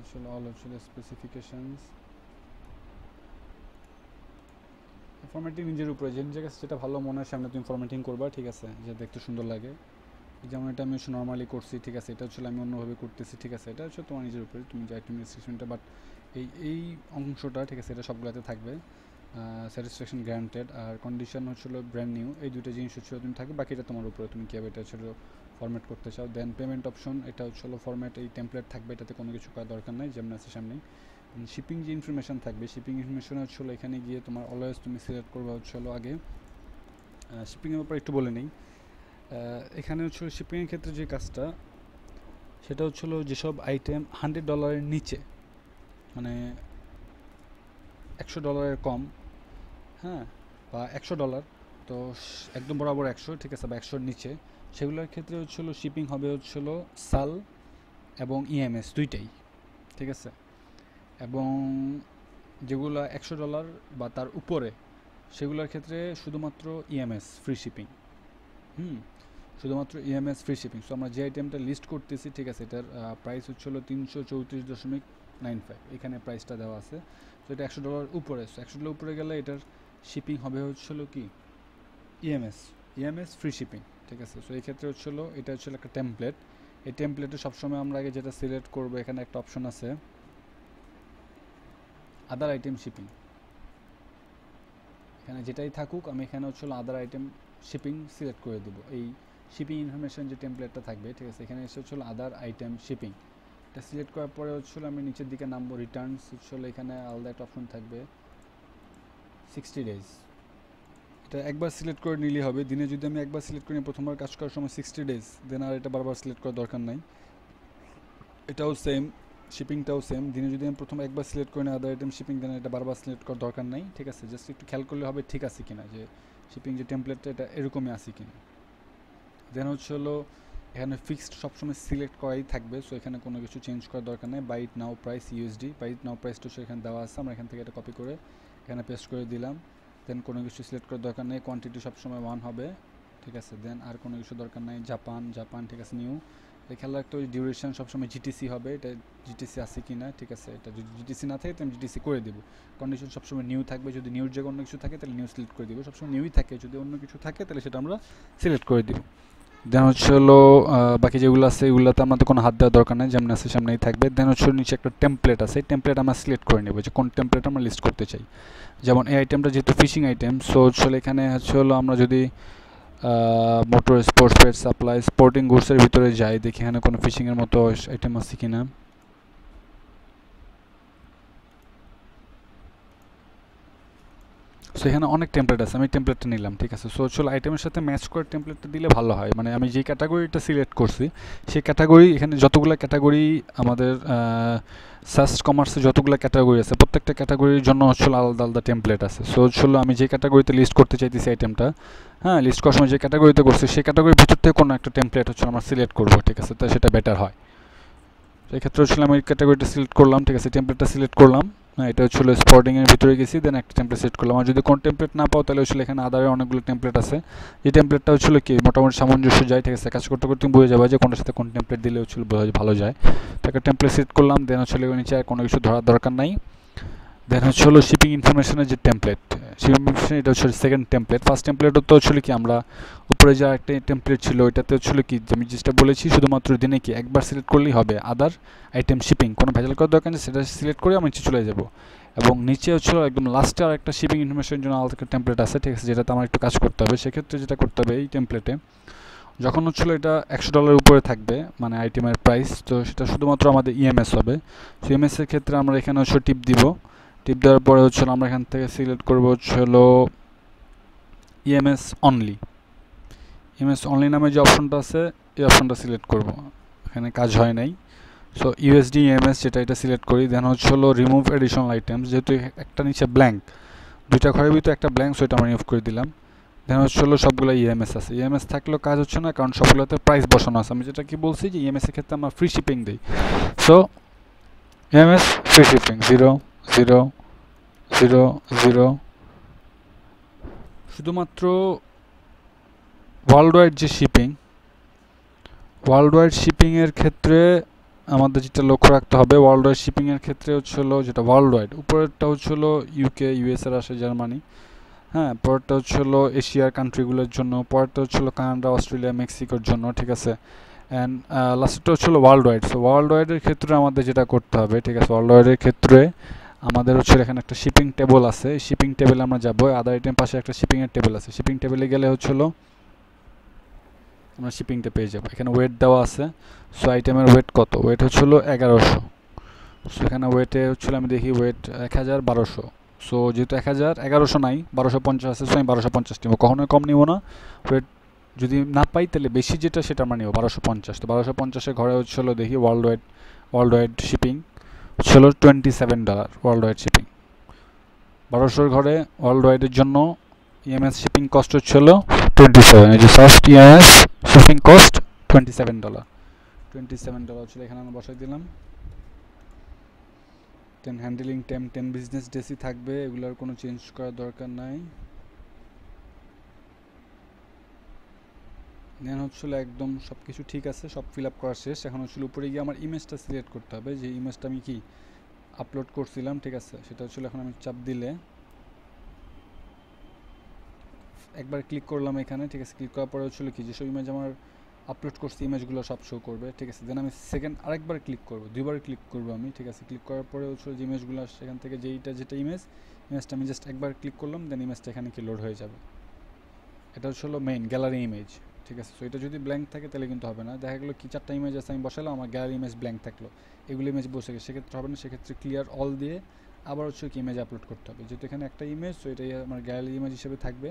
আসলে অল হচ্ছিল স্পেসিফিকেশনস। ফরম্যাটিং নিজের উপরে, যে নিজের কাছে যেটা ভালো মনে হয় সামনে তুমি ফরম্যাটিং করবা, ঠিক আছে, যে দেখতে সুন্দর লাগে। যেমন এটা আমি নর্মালি করছি, ঠিক আছে, এটা হচ্ছে আমি অন্যভাবে করতেছি, ঠিক আছে, এটা হচ্ছে তোমার নিজের উপরে, তুমি যে আইটেম ডেসক্রিপশনটা, বাট এই অংশটা, ঠিক আছে, এটা সবগুলোতে থাকবে। স্যাটিসফ্যাকশন গ্যারান্টেড আর কন্ডিশন হচ্ছিল ব্র্যান্ড নিউ, এই দুটো জিনিস হচ্ছিল তুমি থাকবে, বাকিটা তোমার উপরে, তুমি কীভাবে এটা হচ্ছিল ফরম্যাট করতে চাও। দেন পেমেন্ট অপশন, এটা হচ্ছিল ফরম্যাট, এই টেমপ্লেট থাকবে, এটাতে কোনো কিছু করার দরকার নেই, যেমন আছে সামনে। শিপিং যে ইনফরমেশান থাকবে, শিপিং ইনফরমেশন হচ্ছিল এখানে গিয়ে তোমার অলওয়েজ তুমি সিলেক্ট করবে হচ্ছিল আগে। শিপিংয়ের ব্যাপারে একটু বলে নেই, এখানে হচ্ছিল শিপিংয়ের ক্ষেত্রে যে কাজটা, সেটা হচ্ছিল যেসব আইটেম $100 নিচে, মানে $100 কম, হ্যাঁ, বা $100, তো একদম বরাবর 100, ঠিক আছে, বা 100-র নিচে, সেগুলোর ক্ষেত্রে হচ্ছিল শিপিং হবে হচ্ছিল সাল এবং ইএমএস দুইটাই, ঠিক আছে। এবং যেগুলো $100 বা তার উপরে, সেগুলোর ক্ষেত্রে শুধুমাত্র ইএমএস ফ্রি শিপিং, শুধুমাত্র ইএমএস ফ্রি শিপিং। সো আমরা যে আইটেমটা লিস্ট করতেছি, ঠিক আছে, এটার প্রাইস হচ্ছিল 334.95, এখানে প্রাইসটা দেওয়া আছে। তো এটা $100 উপরে, সো $100 উপরে গেলে এটার শিপিং হবে হচ্ছিল কি ইএমএস ফ্রি শিপিং, ঠিক আছে। সো এই ক্ষেত্রে হচ্ছিল এটা হচ্ছিল একটা টেমপ্লেট, এই টেমপ্লেটে সবসময় আমরা আগে যেটা সিলেক্ট করবো, এখানে একটা অপশন আছে আদার আইটেম শিপিং, এখানে যেটাই থাকুক আমি এখানে হচ্ছিল আদার আইটেম শিপিং সিলেক্ট করে দেবো। এই শিপিং ইনফরমেশন যে টেমপ্লেটটা থাকবে, ঠিক আছে, এখানে এসে হচ্ছিল আদার আইটেম শিপিং, এটা সিলেক্ট করার পরে হচ্ছিল আমি নিচের দিকে নামবো, রিটার্নস হচ্ছিল এখানে আলাদা একটা অপশন থাকবে 60 ডেজ, এটা একবার সিলেক্ট করে নিলেই হবে। দিনে যদি আমি একবার সিলেক্ট করি, প্রথমবার কাজ করার সময় 60 ডেজ, দেন আর এটা বারবার সিলেক্ট করার দরকার নাই। এটাও সেম, শিপিংটাও সেম, দিনে যদি আমি প্রথম একবার সিলেক্ট করি না আদার আইটেম শিপিং, দেন এটা বারবার সিলেক্ট করার দরকার নাই, ঠিক আছে। জাস্ট একটু খেয়াল করলে হবে ঠিক আছে কিনা, যে শিপিং যে টেমপ্লেটটা এটা এরকমই আছে কিনা। দেন হচ্ছে হলো এখানে ফিক্সড সবসময় সিলেক্ট করাই থাকবে, সো এখানে কোনো কিছু চেঞ্জ করার দরকার নেই। বাইট নাও প্রাইস ইউএসডি, বাইট নাও প্রাইসটা হচ্ছে এখানে দেওয়া আছে, আমরা এখান থেকে এটা কপি করে এখানে পেস্ট করে দিলাম। দেন কোনো কিছু সিলেক্ট করার দরকার নেই, কোয়ান্টিটি সবসময় 1 হবে, ঠিক আছে। দেন আর কোনো কিছু দরকার নেই, জাপান, ঠিক আছে, নিউ। খেলার একটা ডিউরেশন সবসময় জিটিসি হবে, এটা জিটিসি আছে কি না, ঠিক আছে, এটা যদি জিটিসি না থাকে তাহলে জিটিসি করে দেবো। কন্ডিশন সবসময় নিউ থাকবে, যদি নিউর জায়গায় অন্য কিছু থাকে তাহলে নিউ সিলেক্ট করে দেবো, সবসময় নিউই থাকে, যদি অন্য কিছু থাকে তাহলে সেটা আমরা সিলেক্ট করে দিব। দেন হচ্ছে হলো বাকি যেগুলো আছে এগুলোতে আমাদের কোনো হাত দেওয়ার দরকার নেই, যেমন আছে সামনেই থাকবে। দেন হচ্ছে নিচে একটা টেমপ্লেট আছে, টেমপ্লেট আমরা সিলেক্ট করে নেব যে কোন টেমপ্লেট আমরা লিস্ট করতে চাই। যেমন এই আইটেমটা যেহেতু ফিশিং আইটেম, সো হচ্ছে এখানে হচ্ছে হলো আমরা যদি মোটর স্পোর্টস পেট সাপ্লাই স্পোর্টিং গুডসের ভিতরে যাই, দেখি এখানে কোনো ফিশিংয়ের মতো আইটেম আছে কিনা। সো এখানে অনেক টেমপ্লেট আছে, আমি টেমপ্লেটটা নিলাম, ঠিক আছে। সো চলো আইটেমের সাথে ম্যাচ করে টেমপ্লেটটা দিলে ভালো হয়, মানে আমি যে ক্যাটাগরিটা সিলেক্ট করছি সেই ক্যাটাগরি, এখানে যতগুলো ক্যাটাগরি আমাদের সার্চ কমার্সে যতগুলো ক্যাটাগরি আছে প্রত্যেকটা ক্যাটাগরির জন্য হচ্ছিল আলাদা আলাদা টেমপ্লেট আছে। সো হচ্ছিল আমি যে ক্যাটাগরিতে লিস্ট করতে চাইতেছি আইটেমটা, হ্যাঁ, লিস্ট করার সময় যে ক্যাটাগরিতে করছি সেই ক্যাটাগরির ভিতর থেকে কোনো একটা টেমপ্লেট হচ্ছে আমরা সিলেক্ট করবো, ঠিক আছে, তো সেটা বেটার হয়। সেক্ষেত্রে হচ্ছিল আমি ক্যাটাগরিটা সিলেক্ট করলাম, ঠিক আছে, টেমপ্লেটটা সিলেক্ট করলাম, হ্যাঁ, এটা হচ্ছিল স্পোর্টিংয়ের ভিতরে গেছি, দেন একটা টেমপ্লেট সেট করলাম। আর যদি কোনো টেমপ্লেট না পাও তাহলে হচ্ছিল এখানে আদারের অনেকগুলো টেমপ্লেট আছে, যে টেমপ্লেটটা হচ্ছিল কি মোটামুটি সামঞ্জস্য যায়, ঠিক আছে, কাজ করতে করতে তুমি বুঝে যাবে যে কোনটার সাথে কোন টেমপ্লেট দিলে হচ্ছিল ভালো যায়। তাকে টেমপ্লেট সেট করলাম, দেন হচ্ছিল নিচে আর কোনো কিছু ধরার দরকার নাই। দেন হচ্ছে হলো শিপিং ইনফরমেশনের যে টেমপ্লেট, শিপিং ইনফরমেশন এটা হচ্ছে সেকেন্ড টেমপ্লেট। ফার্স্ট টেমপ্লেটও তো হচ্ছিল কি আমরা উপরে যে একটা টেমপ্লেট ছিল ওইটাতে হচ্ছিল কি আমি যেটা বলেছি শুধুমাত্র দিনে কি একবার সিলেক্ট করলেই হবে, আদার আইটেম শিপিং কোনো ভেজাল করার দরকার নেই, সেটা সিলেক্ট করে আমি নিচে চলে যাব। এবং নিচে হচ্ছিল একদম লাস্টে আর একটা শিপিং ইনফরমেশনের জন্য আলাদা একটা টেমপ্লেট আছে, ঠিক আছে, যেটাতে আমার একটু কাজ করতে হবে। সেক্ষেত্রে যেটা করতে হবে এই টেমপ্লেটে যখন হচ্ছিল এটা $100 উপরে থাকবে মানে আইটেমের প্রাইস, তো সেটা শুধুমাত্র আমাদের ইএমএস হবে। সো ইএমএসের ক্ষেত্রে আমরা এখানে হচ্ছে টিপ দিব, টিপ দেওয়ার পরে হচ্ছে আমরা এখান থেকে সিলেক্ট করব হচ্ছে হলো ইএমএস অনলি। ইএমএস অনলি নামে যে অপশনটা আছে এই অপশনটা সিলেক্ট করব, এখানে কাজ হয় নাই। সো ইউএসডি ইএমএস যেটা এটা সিলেক্ট করি, দেন হচ্ছে হলো রিমুভ এডিশনাল আইটেমস, যেহেতু একটা নিচে ব্ল্যাঙ্ক, দুইটা ঘরের ভিতরে একটা ব্ল্যাঙ্ক, সো এটা আমরা রিমুভ করে দিলাম। দেন হচ্ছে হলো সবগুলো ইএমএস আছে, ইএমএস থাকলেও কাজ হচ্ছে না কারণ সবগুলোতে প্রাইস বসানো আছে। আমি যেটা কি বলছি যে ইএমএস এর ক্ষেত্রে আমরা ফ্রি শিপিং দিই, সো ইএমএস ফ্রি শিপিং 0 0 0 0। শুধুমাত্র ওয়ার্ল্ড ওয়াইড যে শিপিং, ওয়ার্ল্ড ওয়াইড শিপিংয়ের ক্ষেত্রে আমাদের যেটা লক্ষ্য রাখতে হবে, ওয়ার্ল্ড ওয়াইড শিপিংয়ের ক্ষেত্রে হচ্ছে হলো যেটা ওয়ার্ল্ড ওয়াইড, উপরেরটা হচ্ছে হলো ইউকে ইউএসএর আসে জার্মানি, হ্যাঁ, পরেরটা হচ্ছে হলো এশিয়ার কান্ট্রিগুলোর জন্য, পরেরটা হচ্ছে হলো কানাডা অস্ট্রেলিয়া মেক্সিকোর জন্য, ঠিক আছে, অ্যান্ড লাস্টটা হচ্ছে হলো ওয়ার্ল্ড ওয়াইড। সো ওয়ার্ল্ড ওয়াইডের ক্ষেত্রে আমাদের যেটা করতে হবে, ঠিক আছে, ওয়ার্ল্ড ওয়াইডের ক্ষেত্রে আমাদের হচ্ছে এখানে একটা শিপিং টেবল আছে, শিপিং টেবিলে আমরা যাবো, আদার আইটেম পাশে একটা শিপিংয়ের টেবিল আছে, শিপিং টেবিলে গেলে হচ্ছে হলো আমরা শিপিংটা পেয়ে যাবো। এখানে ওয়েট দেওয়া আছে, সো আইটেমের ওয়েট কত, ওয়েট হচ্ছে হলো 1100। সো এখানে ওয়েটে হচ্ছিল আমি দেখি ওয়েট 1200। সো যেহেতু 1100 নাই 1250 আছে, সো আমি 1250 নিব, কখনোই কম নিব না। ওয়েট যদি না পাই তাহলে বেশি যেটা সেটা আমরা নিব 1250। তো 1250-এর ঘরে হচ্ছিল দেখি ওয়ার্ল্ড ওয়াইড শিপিং হচ্ছিল $27 ওয়ার্ল্ড ওয়াইড শিপিং। 1200-এর ঘরে ওয়ার্ল্ড ওয়াইডের জন্য ইএমএস শিপিং কস্ট হচ্ছিল 27, এই যে ফার্স্ট ইএমএস শিপিং কস্ট $27 হচ্ছিল, এখানে আমরা বসাই দিলাম। দেন হ্যান্ডেলিং টাইম 10 বিজনেস ডেসই থাকবে, এগুলোর কোনো চেঞ্জ করার দরকার নাই। দেন হচ্ছিল একদম সব কিছু ঠিক আছে, সব ফিল আপ করা শেষ। এখন হচ্ছিল উপরে গিয়ে আমার ইমেজটা সিলেক্ট করতে হবে, যে ইমেজটা আমি কি আপলোড করছিলাম, ঠিক আছে, সেটা হচ্ছিল এখন আমি চাপ দিলে একবার ক্লিক করলাম এখানে, ঠিক আছে, ক্লিক করার পরে হচ্ছিল কি যেসব ইমেজ আমার আপলোড করছি ইমেজগুলো সব শো করবে, ঠিক আছে। দেন আমি সেকেন্ড আরেকবার ক্লিক করব, দুইবার ক্লিক করব আমি, ঠিক আছে, ক্লিক করার পরে হচ্ছে যে ইমেজগুলো সেখান থেকে যেটা ইমেজটা আমি জাস্ট একবার ক্লিক করলাম, দেন ইমেজটা এখানে কি লোড হয়ে যাবে। এটা হচ্ছে হলো মেইন গ্যালারি ইমেজ, ঠিক আছে। সো এটা যদি ব্ল্যাঙ্ক থাকে তাহলে কিন্তু হবে না, দেখা গেলো কি 4টা ইমেজ আছে আমি বসালাম, আমার গ্যালারি ইমেজ ব্ল্যাঙ্ক থাকলো, এগুলো ইমেজ বসে গেছে, সেক্ষেত্রে হবে না, সেক্ষেত্রে ক্লিয়ার অল দিয়ে আবার হচ্ছে কি ইমেজ আপলোড করতে হবে। যেহেতু এখানে একটা ইমেজ, সো এটাই আমার গ্যালারি ইমেজ হিসেবে থাকবে।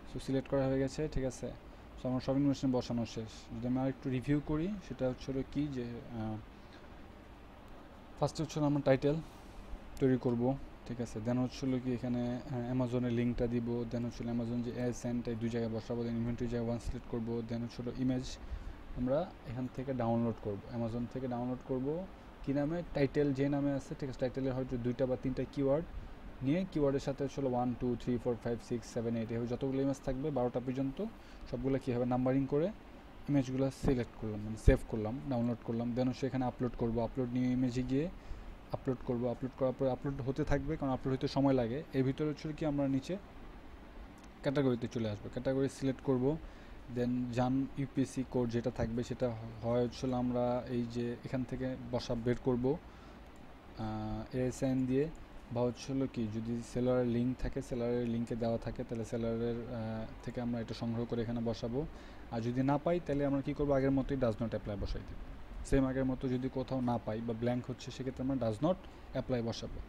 সো সিলেক্ট করা হয়ে গেছে, ঠিক আছে। সো আমার সব ইনফরমেশন বসানো শেষ। যদি আমি আর একটু রিভিউ করি, সেটা হচ্ছে হলো কি যে ফার্স্টে হচ্ছে আমার টাইটেল তৈরি করব, ঠিক আছে। দেন হচ্ছিল কি এখানে অ্যামাজনের লিঙ্কটা দিব, দেন হচ্ছিল অ্যামাজন যে এসএনটা দুই জায়গায় বসাবো, দেন ইনভেন্টরি জায়গায় ওয়ান সিলেক্ট করবো, দেন হচ্ছিল ইমেজ আমরা এখান থেকে ডাউনলোড করব, অ্যামাজন থেকে ডাউনলোড করব কী নামে, টাইটেল যে নামে আছে, ঠিক আছে, টাইটেলের হয়তো 2টা বা 3টা কিওয়ার্ড নিয়ে, কিওয়ার্ডের সাথে হচ্ছিল 1 2 3 4 5 6 7 8 এভাবে যতগুলো ইমেজ থাকবে 12টা পর্যন্ত সবগুলো কী হবে নাম্বারিং করে ইমেজগুলো সিলেক্ট করলাম, মানে সেভ করলাম, ডাউনলোড করলাম, দেন সেখানে আপলোড করব, আপলোড নিয়ে ইমেজে গিয়ে আপলোড করব, আপলোড করার পরে আপলোড হতে থাকবে কারণ আপলোড হতে সময় লাগে। এর ভিতরে হচ্ছে কি আমরা নিচে ক্যাটাগরিতে চলে আসবো, ক্যাটাগরি সিলেক্ট করব, দেন জান ইউপিসি কোড যেটা থাকবে সেটা হয় হচ্ছিল আমরা এই যে এখান থেকে বের করব এএসএন দিয়ে, বা হচ্ছিল কি যদি সেলারের লিঙ্ক থাকে, সেলারের লিঙ্কে দেওয়া থাকে তাহলে সেলারের থেকে আমরা এটা সংগ্রহ করে এখানে বসাবো। আর যদি না পাই তাহলে আমরা কী করবো, আগের মতোই ডাজ নট অ্যাপ্লাই বসাই দেবো, সেম আগের মতো। যদি কোথাও না পাই বা ব্ল্যাঙ্ক হচ্ছে সেক্ষেত্রে আমরা ডাজ নট অ্যাপ্লাই বসাবো।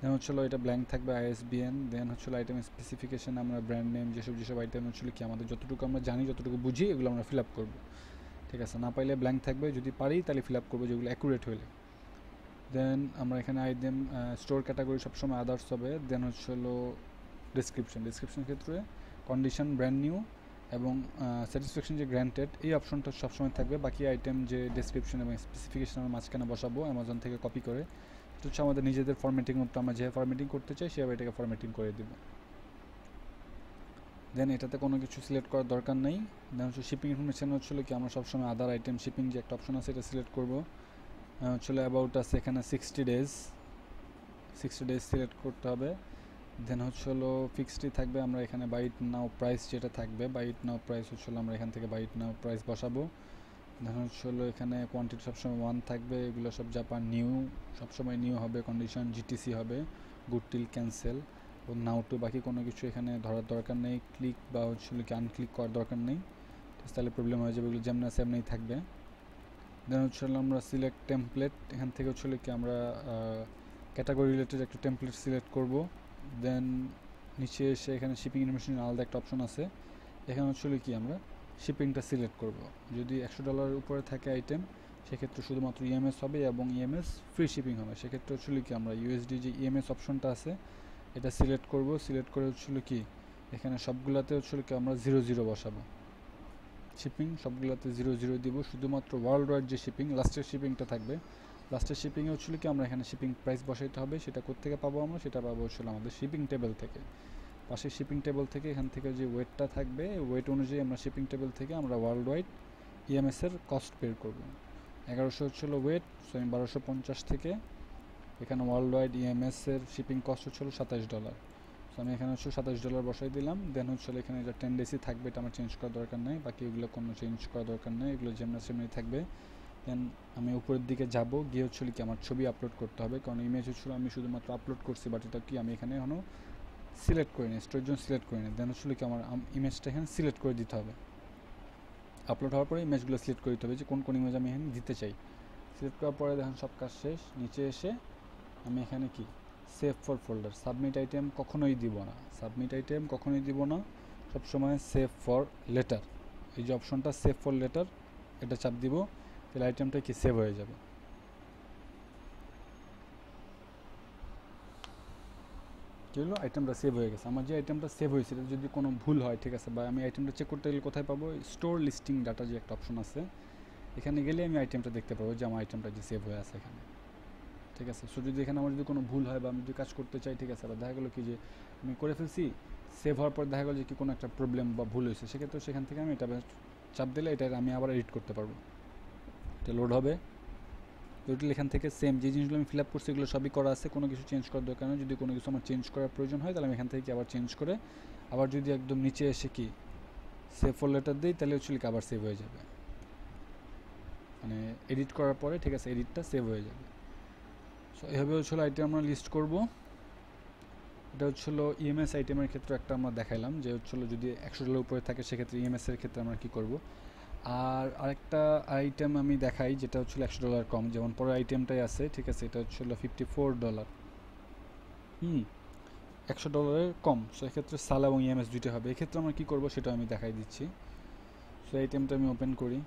দেন হচ্ছিল এটা ব্ল্যাঙ্ক থাকবে ISBN। দেন হচ্ছিল আইটেম স্পেসিফিকেশন, আমরা ব্র্যান্ড নেম যেসব আইটেম হচ্ছিল কি আমাদের যতটুকু আমরা জানি যতটুকু বুঝি এগুলো আমরা ফিল আপ করবো, ঠিক আছে। না পাইলে ব্ল্যাঙ্ক থাকবে, যদি পারি তাহলে ফিল আপ করবো যেগুলো অ্যাকুরেট হলে। দেন আমরা এখানে আইটেম স্টোর ক্যাটাগরি সবসময় আদার্স হবে। দেন হচ্ছিল ডিসক্রিপশন ক্ষেত্রে কন্ডিশন ব্র্যান্ড নিউ এবং স্যাটিসফ্যাকশন যে গ্র্যান্টেড এই অপশনটা সবসময় থাকবে। বাকি আইটেম যে ডেসক্রিপশন এবং স্পেসিফিকেশন আমরা মাঝখানে বসাবো অ্যামাজন থেকে কপি করে, এটা হচ্ছে আমাদের নিজেদের ফরম্যাটিং মতো, আমরা যেভাবে ফরম্যাটিং করতে চাই সেভাবে এটাকে ফরম্যাটিং করে দেবো। দেন এটাতে কোনো কিছু সিলেক্ট করার দরকার নেই। দেন হচ্ছে শিপিং ইনফরমেশন হচ্ছিলো কি আমরা সবসময় আদার আইটেম শিপিং যে একটা অপশন আছে এটা সিলেক্ট করবো। হচ্ছিলো অ্যাবাউট আছে এখানে 60 ডেজ সিলেক্ট করতে হবে। দেন হচ্ছিলো ফিক্সডই থাকবে, আমরা এখানে বাইট নাও প্রাইস যেটা থাকবে, বাইট নাও প্রাইস হচ্ছিলো আমরা এখান থেকে বাইট নাও প্রাইস বসাবো। দেন হচ্ছিলো এখানে কোয়ান্টিটি সবসময় 1 থাকবে, এগুলো সব জাপান নিউ সবসময় নিউ হবে, কন্ডিশন জিটিসি হবে, গুড টিল ক্যান্সেল ও নাও টু, বাকি কোনো কিছু এখানে ধরার দরকার নেই, ক্লিক বা হচ্ছিলো কি আনক্লিক করার দরকার নেই, তাহলে প্রবলেম হয়ে যাবে, এগুলো যেমন আছে এমনিই থাকবে। দেন হচ্ছিল আমরা সিলেক্ট টেমপ্লেট, এখান থেকে হচ্ছিল কি আমরা ক্যাটাগরি রিলেটেড একটা টেমপ্লেট সিলেক্ট করব। দেন নিচে এসে এখানে শিপিং ইনফরমেশন আলাদা একটা অপশন আছে, এখানে হচ্ছিল কি আমরা শিপিংটা সিলেক্ট করব। যদি $100 উপরে থাকে আইটেম সেক্ষেত্রে শুধুমাত্র ইএমএস হবে এবং ইএমএস ফ্রি শিপিং হবে। সেক্ষেত্রে হচ্ছিল কি আমরা ইউএসডি যে ইএমএস অপশনটা আছে এটা সিলেক্ট করব। সিলেক্ট করে হচ্ছিল কি এখানে সবগুলোতে হচ্ছিল কি আমরা 00 বসাবো, শিপিং সবগুলোতে 00 দিব। শুধুমাত্র ওয়ার্ল্ড ওয়াইড যে শিপিং লাস্টের শিপিংটা থাকবে, লাস্টের শিপিংয়ে হচ্ছিল কি আমরা এখানে শিপিং প্রাইস বসাইতে হবে। সেটা কোত্থেকে পাবো আমরা, সেটা পাবো হচ্ছিল আমাদের শিপিং টেবিল থেকে, পাশে শিপিং টেবিল থেকে এখান থেকে যে ওয়েটটা থাকবে ওয়েট অনুযায়ী আমরা শিপিং টেবিল থেকে আমরা ওয়ার্ল্ড ওয়াইড ইএমএসের কস্ট বের করব। 1100 হচ্ছিল ওয়েট, সো আমি 1250 থেকে এখানে ওয়ার্ল্ড ওয়াইড ইএমএসের শিপিং কস্ট হচ্ছিল $27, সো আমি এখানে হচ্ছে $27 বসাই দিলাম। দেন হচ্ছে এখানে এটা টেন্ডেন্সি থাকবে, এটা আমার চেঞ্জ করার দরকার নেই, বাকি এগুলো কোনো চেঞ্জ করার দরকার নেই, এগুলো যেমন সেমনি থাকবে। দেন আমি উপরের দিকে যাব, গিয়ে হচ্ছিল কি আমার ছবি আপলোড করতে হবে, কারণ ইমেজ হচ্ছিল আমি শুধুমাত্র আপলোড করছি, বাট এটা কি আমি এখানে এখনও সিলেক্ট করিনি, স্টোরের জন্য সিলেক্ট করিনি। দেন হচ্ছিল কি আমার ইমেজটা এখানে সিলেক্ট করে দিতে হবে। আপলোড হওয়ার পরে ইমেজগুলো সিলেক্ট করে দিতে হবে যে কোন কোন ইমেজ আমি এখানে দিতে চাই। সিলেক্ট করার পরে দেখেন সব কাজ শেষ, নিচে এসে আমি এখানে কি save for folder, submit item কখনোই দিব না, সবসময় সেভ ফর লেটার, এই যে অপশনটা সেভ ফর লেটার এটা চাপ দিব, তাহলে আইটেমটা কি সেভ হয়ে যাবে। কি হলো, আইটেমটা সেভ হয়ে গেছে। আমার যে আইটেমটা সেভ হয়েছে এটা যদি কোনো ভুল হয়, ঠিক আছে, বা আমি আইটেমটা চেক করতে গেলে কোথায় পাবো, স্টোর লিস্টিং ডাটা যে একটা অপশন আছে এখানে গেলে আমি আইটেমটা দেখতে পাবো যে আমার আইটেমটা যে সেভ হয়ে আছে এখানে, ঠিক আছে। সো যদি এখানে আমার যদি কোনো ভুল হয় বা আমি যদি কাজ করতে চাই, ঠিক আছে, বা দেখা গেলো কি যে আমি করে ফেলছি, সেভ হওয়ার পর দেখা গেলো যে কি কোনো একটা প্রবলেম বা ভুল হয়েছে, সেক্ষেত্রে সেখান থেকে আমি এটা চাপ দিলে এটা আমি আবার এডিট করতে পারবো। এটা লোড হবে, টোটাল এখান থেকে সেম যে জিনিসগুলো আমি ফিল আপ করছি এগুলো সবই করা আছে, কোনো কিছু চেঞ্জ করার দরকার নেই। যদি কোনো কিছু আমার চেঞ্জ করার প্রয়োজন হয় তাহলে আমি এখান থেকে আবার চেঞ্জ করে আবার যদি একদম নিচে এসে কি সেভ ফর লেটার দিই তাহলে হচ্ছে আবার সেভ হয়ে যাবে, মানে এডিট করার পরে, ঠিক আছে, এডিটটা সেভ হয়ে যাবে। সো এভাবে হচ্ছিলো আইটেম আমরা লিস্ট করব। এটা হচ্ছিলো ইএমএস আইটেমের ক্ষেত্রে একটা আমরা দেখাইলাম যে হচ্ছিলো যদি $100 উপরে থাকে সেক্ষেত্রে ইএমএসের ক্ষেত্রে আমরা কী করব। আর আরেকটা আইটেম আমি দেখাই যেটা হচ্ছিলো $100 কম, যেমন পরের আইটেমটাই আছে, ঠিক আছে, এটা হচ্ছিলো $54, $100 কম। সো এক্ষেত্রে সাল এবং ইএমএস দুইটা হবে, এক্ষেত্রে আমরা কী করব সেটা আমি দেখাই দিচ্ছি। সো আইটেমটা আমি ওপেন করি,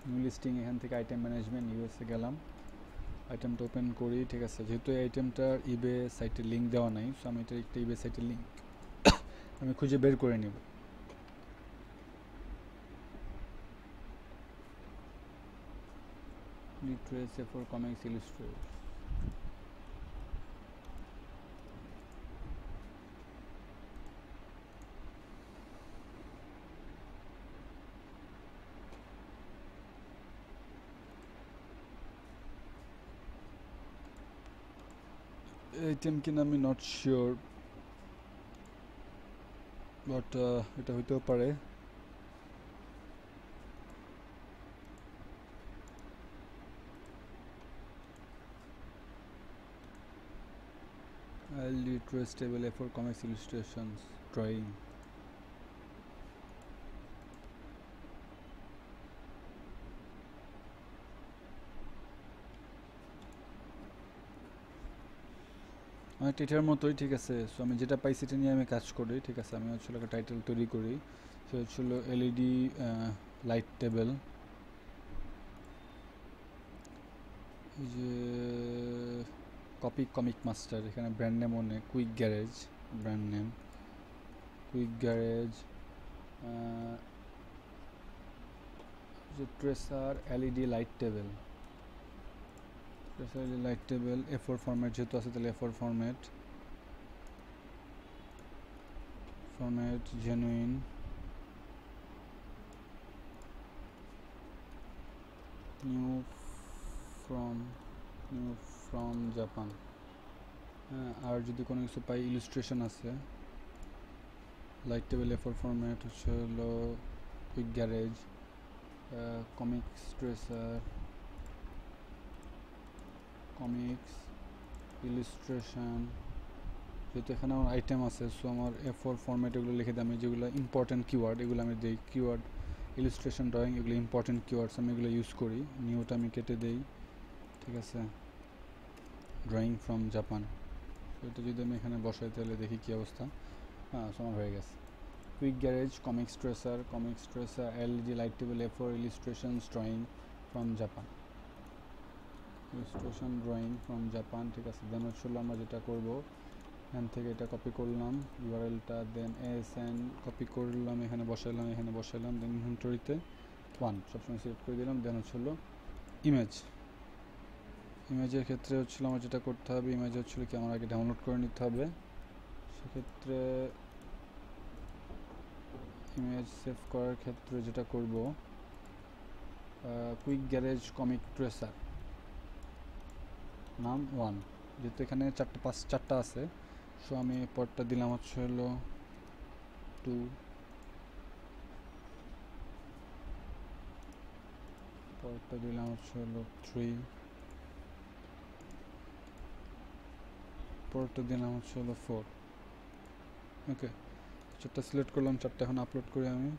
নিউ লিস্টিং, এখান থেকে আইটেম ম্যানেজমেন্ট ইউএসএ গেলাম, আইটেমটা ওপেন করি, ঠিক আছে। যেহেতু এই আইটেমটার ইবে সাইটে লিঙ্ক দেওয়া নাই, সো আমি এটা একটা ইবে সাইটের লিঙ্ক আমি খুঁজে বের করে নেব। Literacy for comics Illustrator, item কিনা আমি নট শিওর, বাট এটা হইতেও পারে। Literacy table for comics illustrations drawing, অনেকটা এটার মতোই, ঠিক আছে। সো আমি যেটা পাইছি এটা নিয়ে আমি কাজ করি, ঠিক আছে। আমি হচ্ছিল একটা টাইটেল তৈরি করি, সে হচ্ছিল এলইডি লাইট টেবিল। এই যে কপি কমিক মাস্টার, এখানে ব্র্যান্ড নেম অনেক, quick garage brand name, quick garage, যে tracer LED light table, tracer LED light table A4 format যেহেতু আছে তাহলে A4 format, format genuine, new from Japan. হ্যাঁ, আর যদি কোনো কিছু পাই ইলিস্ট্রেশন আছে, লাইট টেবিল A4 ফরম্যাট হচ্ছে হলো quick garage, comics tracer, comics illustration. যেহেতু এখানে আমার আইটেম আছে, সো আমার A4 ফরম্যাট এগুলো লিখে দিই আমি, যেগুলো ইম্পর্টেন্ট কিওয়ার্ড এগুলো আমি দিই, কিওয়ার্ড ইলিস্ট্রেশন ড্রয়িং এগুলো ইম্পর্টেন্ট কিওয়ার্ডস আমি এগুলো ইউজ করি। নিউটা আমি কেটে দেই, ঠিক আছে। ড্রয়িং ফ্রম জাপান, এটা যদি আমি এখানে বসাই তাহলে দেখি কী অবস্থা। হ্যাঁ, সময় হয়ে গেছে। Quick garage, comics tracer LED light table A4 illustrations drawing from Japan, illustration drawing from Japan, ঠিক আছে। দেন হচ্ছিল আমরা যেটা করব, এখান থেকে এটা কপি করলাম ইউআরএলটা, দেন ASN কপি করলাম, এখানে বসাইলাম, দেন ইনভেন্টরিতে 1 সবসময় সিলেক্ট করে দিলাম। দেন হচ্ছিল ইমেজের ক্ষেত্রে হচ্ছিল আমার যেটা করতে হবে, ইমেজ হচ্ছিল কি আমার আগে ডাউনলোড করে নিতে হবে। সেক্ষেত্রে ইমেজ সেভ করার ক্ষেত্রে যেটা করব, কুইক গ্যারেজ কমিক ট্রেসার নাম 1, যেহেতু এখানে চারটা আছে, সো আমি পরটা দিলাম হচ্ছে হলো 2, পরটা দিলাম হচ্ছে হলো 3, পরটা দিলাম হচ্ছে হলো 4। ওকে, চারটা সিলেক্ট করলাম, চারটা এখন আপলোড করি আমি,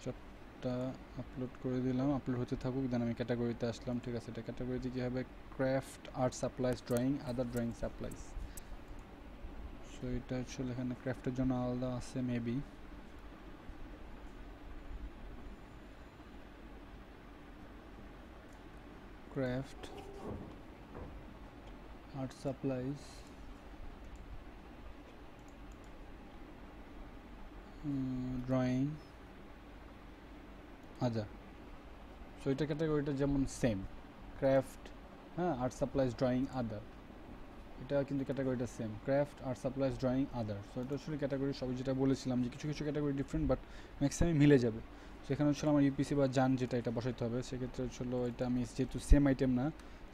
চারটা আপলোড করে দিলাম, আপলোড হতে থাকুক। দেন আমি ক্যাটাগরিতে আসলাম, ঠিক আছে। এটা ক্যাটাগরিতে কী হবে, craft, art supplies, drawing, other drawing supplies. So এটা হচ্ছে এখানে ক্রাফটের জন্য আলাদা আছে maybe, craft, art supplies, drawing, other. So এটা ক্যাটাগরিটা যেমন সেম, ক্রাফট, হ্যাঁ, আর্ট সাপ্লাইজ, ড্রয়িং, আদার, এটা কিন্তু ক্যাটাগরিটা same, craft, art supplies, drawing, other. So এটা আসলে ক্যাটাগরি সবই যেটা বলেছিলাম যে কিছু কিছু ক্যাটাগরি ডিফারেন্ট, বাট ম্যাক্সিমাম মিলে যাবে। সেখানে হচ্ছে আমার ইউপিসি বা জান যেটা এটা বসাইতে হবে, সেক্ষেত্রে হচ্ছিল এটা আমি যেহেতু সেম আইটেম না,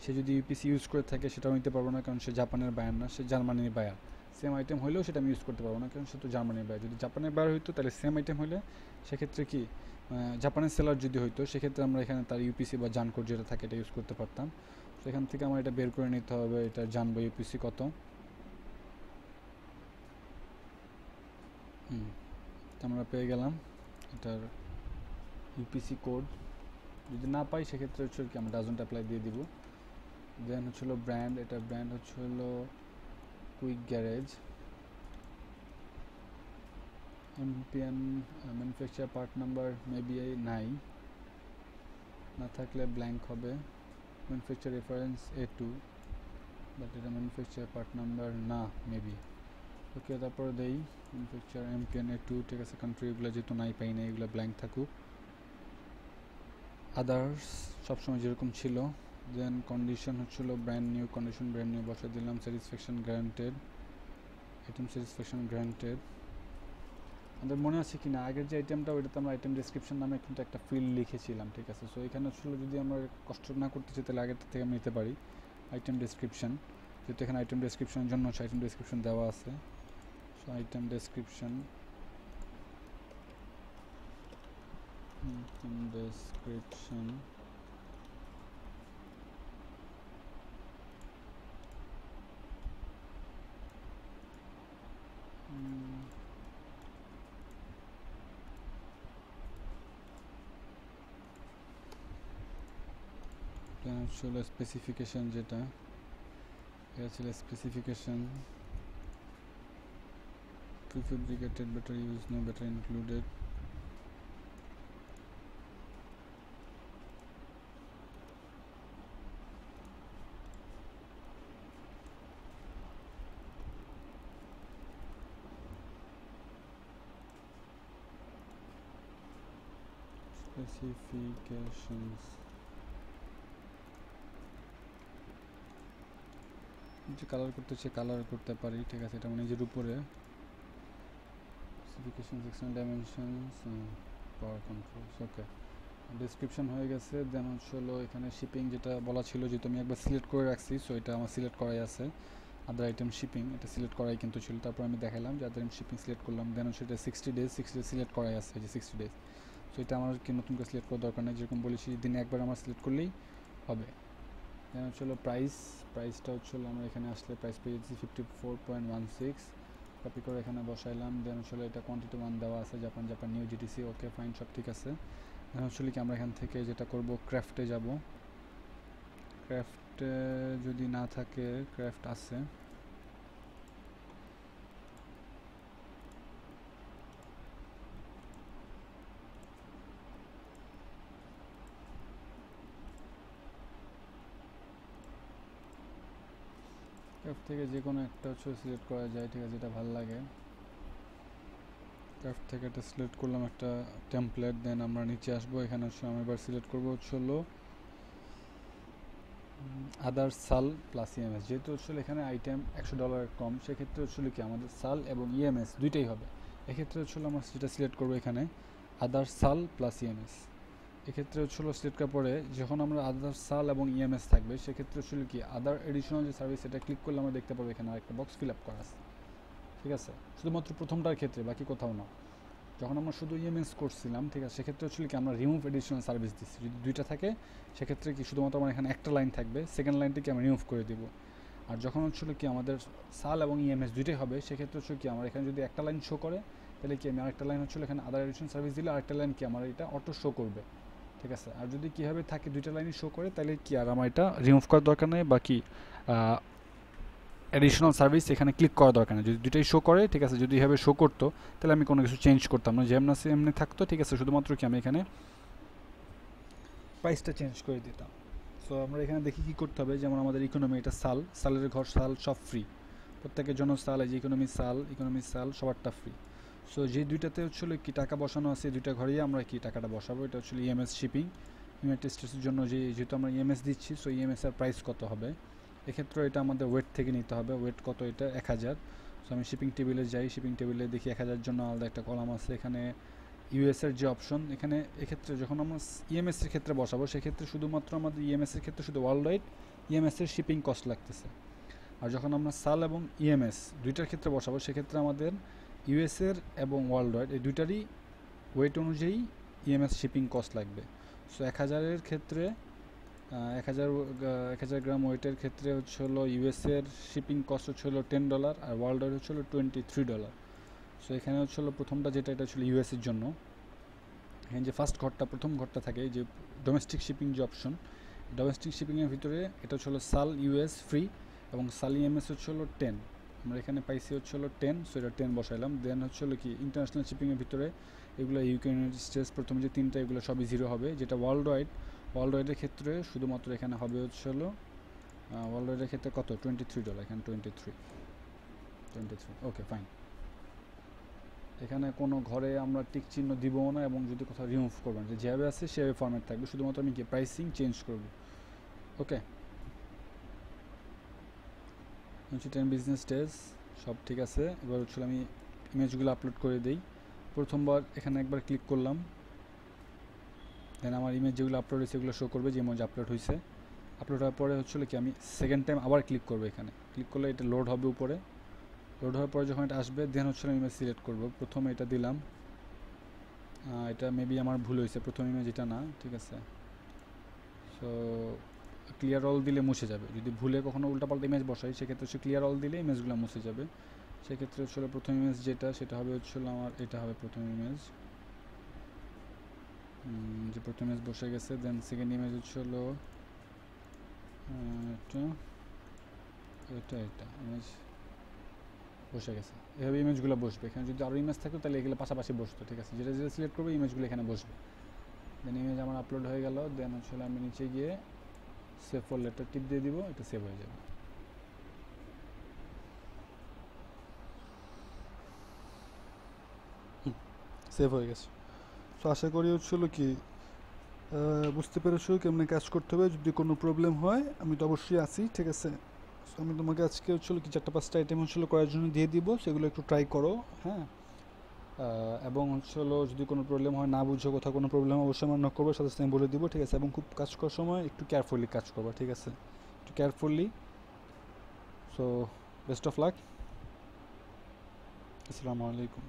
সে যদি ইউপিসি ইউজ করে থাকে সেটাও নিতে পারবো না, কারণ সে জাপানের বায়ার না, সে জার্মানির বায়ার। সেম আইটেম হলেও সেটা আমি ইউজ করতে পারবো না, কারণ সে তো জার্মানির বায়ার। যদি জাপানের বায়ার হইতো তাহলে সেম আইটেম হলে সেক্ষেত্রে কি জাপানের সেলার যদি হইতো সেক্ষেত্রে আমরা এখানে তার ইউপিসি বা জান কোড যেটা থাকে এটা ইউজ করতে পারতাম। সেখান থেকে আমার এটা বের করে নিতে হবে, এটা জানবো ইউপিসি কত। আমরা পেয়ে গেলাম এটার ইউপিসি কোড। যদি না পাই সেক্ষেত্রে হচ্ছে কি আমরা ডাজন্ট অ্যাপ্লাই দিয়ে দিব। দেন হচ্ছিল ব্র্যান্ড, এটা ব্র্যান্ড হচ্ছে হলো quick garage, MPN manufacture part number maybe নাই, না থাকলে ব্ল্যাঙ্ক হবে, ম্যানুফ্যাকচার রেফারেন্স A2, বাট এটা ম্যানুফ্যাকচার পার্ট নাম্বার না মেবি। ওকে, তারপর দেই ম্যানুফ্যাকচার এমপিএন A2, ঠিক আছে। কান্ট্রি এগুলো যেহেতু নাই, পাই না, এগুলো ব্ল্যাঙ্ক থাকুক। আদার্স সবসময় যেরকম ছিল। দেন কন্ডিশন হচ্ছিল brand new, condition brand new বসে দিলাম। Satisfaction guaranteed, item satisfaction guaranteed. আমাদের মনে আছে কি না আগের যে আইটেমটা, ওইটাতে আমরা আইটেম ডেসক্রিপশন নামে কিন্তু একটা ফিল্ড লিখেছিলাম, ঠিক আছে। সো এখানে হচ্ছিল যদি আমরা কষ্ট না করতে চাই তাহলে আগের থেকে আমি নিতে পারি আইটেম ডেসক্রিপশন, যেহেতু এখানে আইটেম ডেসক্রিপশনের জন্য আইটেম ডেসক্রিপশন দেওয়া আছে। সো আইটেম ডেসক্রিপশন, হলো স্পেসিফিকেশন, যেটা এটা ছিল specification, prefabricated battery use no battery included. Specifications. যে কালার করতে চাই কালার করতে পারি, ঠিক আছে, এটা নিজের উপরে। স্পেসিফিকেশন, সেকশন, ডাইমেনশনস, পাওয়ার কন্ট্রোলস, ওকে। ডেসক্রিপশন হয়ে গেছে। দেন হলো এখানে শিপিং যেটা বলা ছিল, যেহেতু আমি একবার সিলেক্ট করে রাখছি, সো এটা আমার সিলেক্ট করাই আছে। আদার আইটেম শিপিং এটা সিলেক্ট করাই কিন্তু ছিল, তারপর আমি দেখালাম যে আদার আইটেম শিপিং সিলেক্ট করলাম। দেন হচ্ছে এটা 60 ডেজ সিলেক্ট করাই আছে, যে 60 ডেজ। সো এটা আমার কি নতুন করে সিলেক্ট করার দরকার নেই, যেরকম বলেছি দিনে একবার আমার সিলেক্ট করলেই হবে। দেন হলো প্রাইসটা হলো আমরা এখানে আসলে প্রাইস পেয়েছি 54.16, কপি করে এখানে বসাইলাম। দেন হলো এটা কোয়ান্টিটি 1 দেওয়া আছে, Japan new GTC, okay fine, সব ঠিক আছে। দেন হচ্ছে কি আমরা এখান থেকে যেটা করব, ক্রাফটে যাব। ক্রাফটে যদি না থাকে, ক্রাফট আছে, ক্রাফট থেকে যে কোনো একটা সিলেক্ট করা যায়, ঠিক আছে, এটা ভালো লাগে। ক্রাফট থেকে এটা সিলেক্ট করলাম, একটা টেমপ্লেট। দেন আমরা নিচে আসবো, এখানে আমি এবার সিলেক্ট করবো হলো আদার সাল প্লাস ইএমএস। যেহেতু এখানে আইটেম $100 কম, সেক্ষেত্রে কি আমাদের সাল এবং ইএমএস দুইটাই হবে। এক্ষেত্রে আমরা যেটা সিলেক্ট করবো এখানে আদার সাল প্লাস ইএমএস। এক্ষেত্রে সিলেক্ট করার পরে যখন আমরা আদার সাল এবং ইএমএস থাকবে, সেক্ষেত্রে কি আদার এডিশনাল যে সার্ভিস, এটা ক্লিক করলে আমরা দেখতে পাবো এখানে আরেকটা বক্স ফিল আপ করা আছে, ঠিক আছে, শুধুমাত্র প্রথমটার ক্ষেত্রে, বাকি কোথাও না। যখন আমরা শুধু ইএমএস করছিলাম, ঠিক আছে, সেক্ষেত্রে কি আমরা রিমুভ এডিশনাল সার্ভিস দিচ্ছি। যদি দুইটা থাকে, সেক্ষেত্রে কি শুধুমাত্র আমার এখানে একটা লাইন থাকবে, সেকেন্ড লাইনটিকে আমরা রিমুভ করে দিব। আর যখন কি আমাদের সাল এবং ইএমএস দুইটাই হবে, সেক্ষেত্রে কি আমার এখানে যদি একটা লাইন শো করে, তাহলে কি আমি আরেকটা লাইন এখানে আদার এডিশনাল সার্ভিস দিলে আরেকটা লাইন কি আমার এটা অটো শো করবে, ঠিক আছে। আর যদি কীভাবে থাকে দুইটা লাইনই শো করে, তাহলে কি আর আমার এটা রিমুভ করার দরকার নেই, বাকি অ্যাডিশনাল সার্ভিস এখানে ক্লিক করার দরকার নেই। যদি দুইটাই শো করে, ঠিক আছে, যদি এভাবে শো করতো, তাহলে আমি কোনো কিছু চেঞ্জ করতাম না, যেমন এমনি থাকতো, ঠিক আছে, শুধুমাত্র কি আমি এখানে প্রাইসটা চেঞ্জ করে দিতাম। সো আমরা এখানে দেখি কী করতে হবে, যেমন আমাদের ইকোনমি, এটা সালের ঘর, সাল সব ফ্রি, প্রত্যেকের জন্য সাল, এই যে ইকোনমি সাল সবারটা ফ্রি। সো যে দুইটাতে কি টাকা বসানো আছে, দুইটা ঘরেই আমরা কি টাকাটা বসাবো। এটা ইএমএস শিপিং, ইউনাইটেড স্টেটসের জন্য যেহেতু আমরা ইএমএস দিচ্ছি, সো ইএমএস এর প্রাইস কত হবে, এক্ষেত্রে এটা আমাদের ওয়েট থেকে নিতে হবে। ওয়েট কত, এটা 1000। সো আমি শিপিং টেবিলে যাই, শিপিং টেবিলে দেখি 1000 জন্য আলাদা একটা কলাম আছে। এখানে ইউএসের যে অপশন, এখানে এক্ষেত্রে যখন আমরা ইএমএস এর ক্ষেত্রে বসাবো, সেক্ষেত্রে শুধুমাত্র আমাদের ইএমএস এর ক্ষেত্রে শুধু ওয়ার্ল্ড ওয়াইড ইএমএস এর শিপিং কস্ট লাগতেছে। আর যখন আমরা সাল এবং ইএমএস দুইটার ক্ষেত্রে বসাবো, সেক্ষেত্রে আমাদের ইউএসের এবং ওয়ার্ল্ড ওয়াইড এই দুইটারই ওয়েট অনুযায়ী ইএমএস শিপিং কস্ট লাগবে। সো 1000-এর ক্ষেত্রে 1000 গ্রাম ওয়েটের ক্ষেত্রে ইউএসের শিপিং কস্ট $10, আর ওয়ার্ল্ড ওয়াইড $23। সো এখানে প্রথমটা যেটা, এটা ইউএসের জন্য। এখানে যে ফার্স্ট ঘরটা, প্রথম ঘরটা থাকে, যে ডোমেস্টিক শিপিং যে অপশন, ডোমেস্টিক শিপিংয়ের ভিতরে এটা সাল ইউএস ফ্রি এবং সাল ইএমএস 10। আমরা এখানে পাইছি 10, সো এটা 10 বসাইলাম। দেন কি ইন্টারন্যাশনাল শিপিংয়ের ভিতরে এগুলো ইউকে, ইউনাইটেড স্টেটস, প্রথম যে তিনটা, এগুলো সবই 0 হবে। যেটা ওয়ার্ল্ড ওয়াইডের ক্ষেত্রে শুধুমাত্র এখানে হবে ওয়ার্ল্ড ওয়াইডের ক্ষেত্রে কত, $23, এখানে 23, ওকে ফাইন। এখানে কোনো ঘরে আমরা টিক চিহ্ন দিব না, এবং যদি কোথাও রিমুভ করবেন, যেভাবে আছে সেভাবে ফরম্যাট থাকবে, শুধুমাত্র আমি কি প্রাইসিং চেঞ্জ করব, ওকে। 10 বিজনেস ডেজ, সব ঠিক আছে। এবার আমি ইমেজগুলো আপলোড করে দিই। প্রথমবার এখানে একবার ক্লিক করলাম, দেন আমার ইমেজ যেগুলো আপলোড হয়েছে এগুলো শো করবে, যে ইমেজ আপলোড হয়েছে। আপলোড হওয়ার পরে কি আমি সেকেন্ড টাইম আবার ক্লিক করবো, এখানে ক্লিক করলে এটা লোড হবে উপরে। লোড হওয়ার পরে যখন এটা আসবে, দেন আমি ইমেজ সিলেক্ট করবো। প্রথমে এটা দিলাম, এটা মেবি আমার ভুল হয়েছে, প্রথম ইমেজ এটা না, ঠিক আছে। সো ক্লিয়ার অল দিলে মুছে যাবে। যদি ভুলে কখনো উল্টাপাল্টা ইমেজ বসাই, সেক্ষেত্রে ক্লিয়ার অল দিলে ইমেজগুলো মুছে যাবে। সেক্ষেত্রে প্রথম ইমেজ যেটা, সেটা হবে আমার, এটা হবে প্রথম ইমেজ, যে প্রথম ইমেজ বসে গেছে। দেন সেকেন্ড ইমেজ এটা, এটা ইমেজ বসে গেছে। এভাবে ইমেজগুলো বসবে। এখানে যদি আরও ইমেজ থাকতো তাহলে এগুলো পাশাপাশি বসতো, ঠিক আছে। যেটা যেটা সিলেক্ট করবো ইমেজগুলো এখানে বসবে। দেন ইমেজ আমার আপলোড হয়ে গেল। দেন আসলে আমি নিচে গিয়ে সেভ ফোল্ডারটা টিপ দিয়ে দিব, এটা সেভ হয়ে যাবে। সেভ হয়ে গেছে। তো আশা করি হচ্ছিলো কি বুঝতে পেরেছো কেমনে কাজ করতে হবে। যদি কোনো প্রবলেম হয় আমি তো অবশ্যই আছি, ঠিক আছে। So, আমি তোমাকে আজকে হচ্ছিলো কি 4-5টা আইটেম হচ্ছিলো করার জন্য দিয়ে দিব, সেগুলো একটু ট্রাই করো, হ্যাঁ। এবং হচ্ছিলো যদি কোনো প্রবলেম হয়, না বুঝো কোথাও কোনো প্রবলেম, অবশ্যই আমার নক করবো, সাথে সাথে আমি বলে দিব, ঠিক আছে। এবং খুব কাজ করার সময় একটু কেয়ারফুলি কাজ করবা, ঠিক আছে, একটু carefully. So best of luck. আসসালামু আলাইকুম।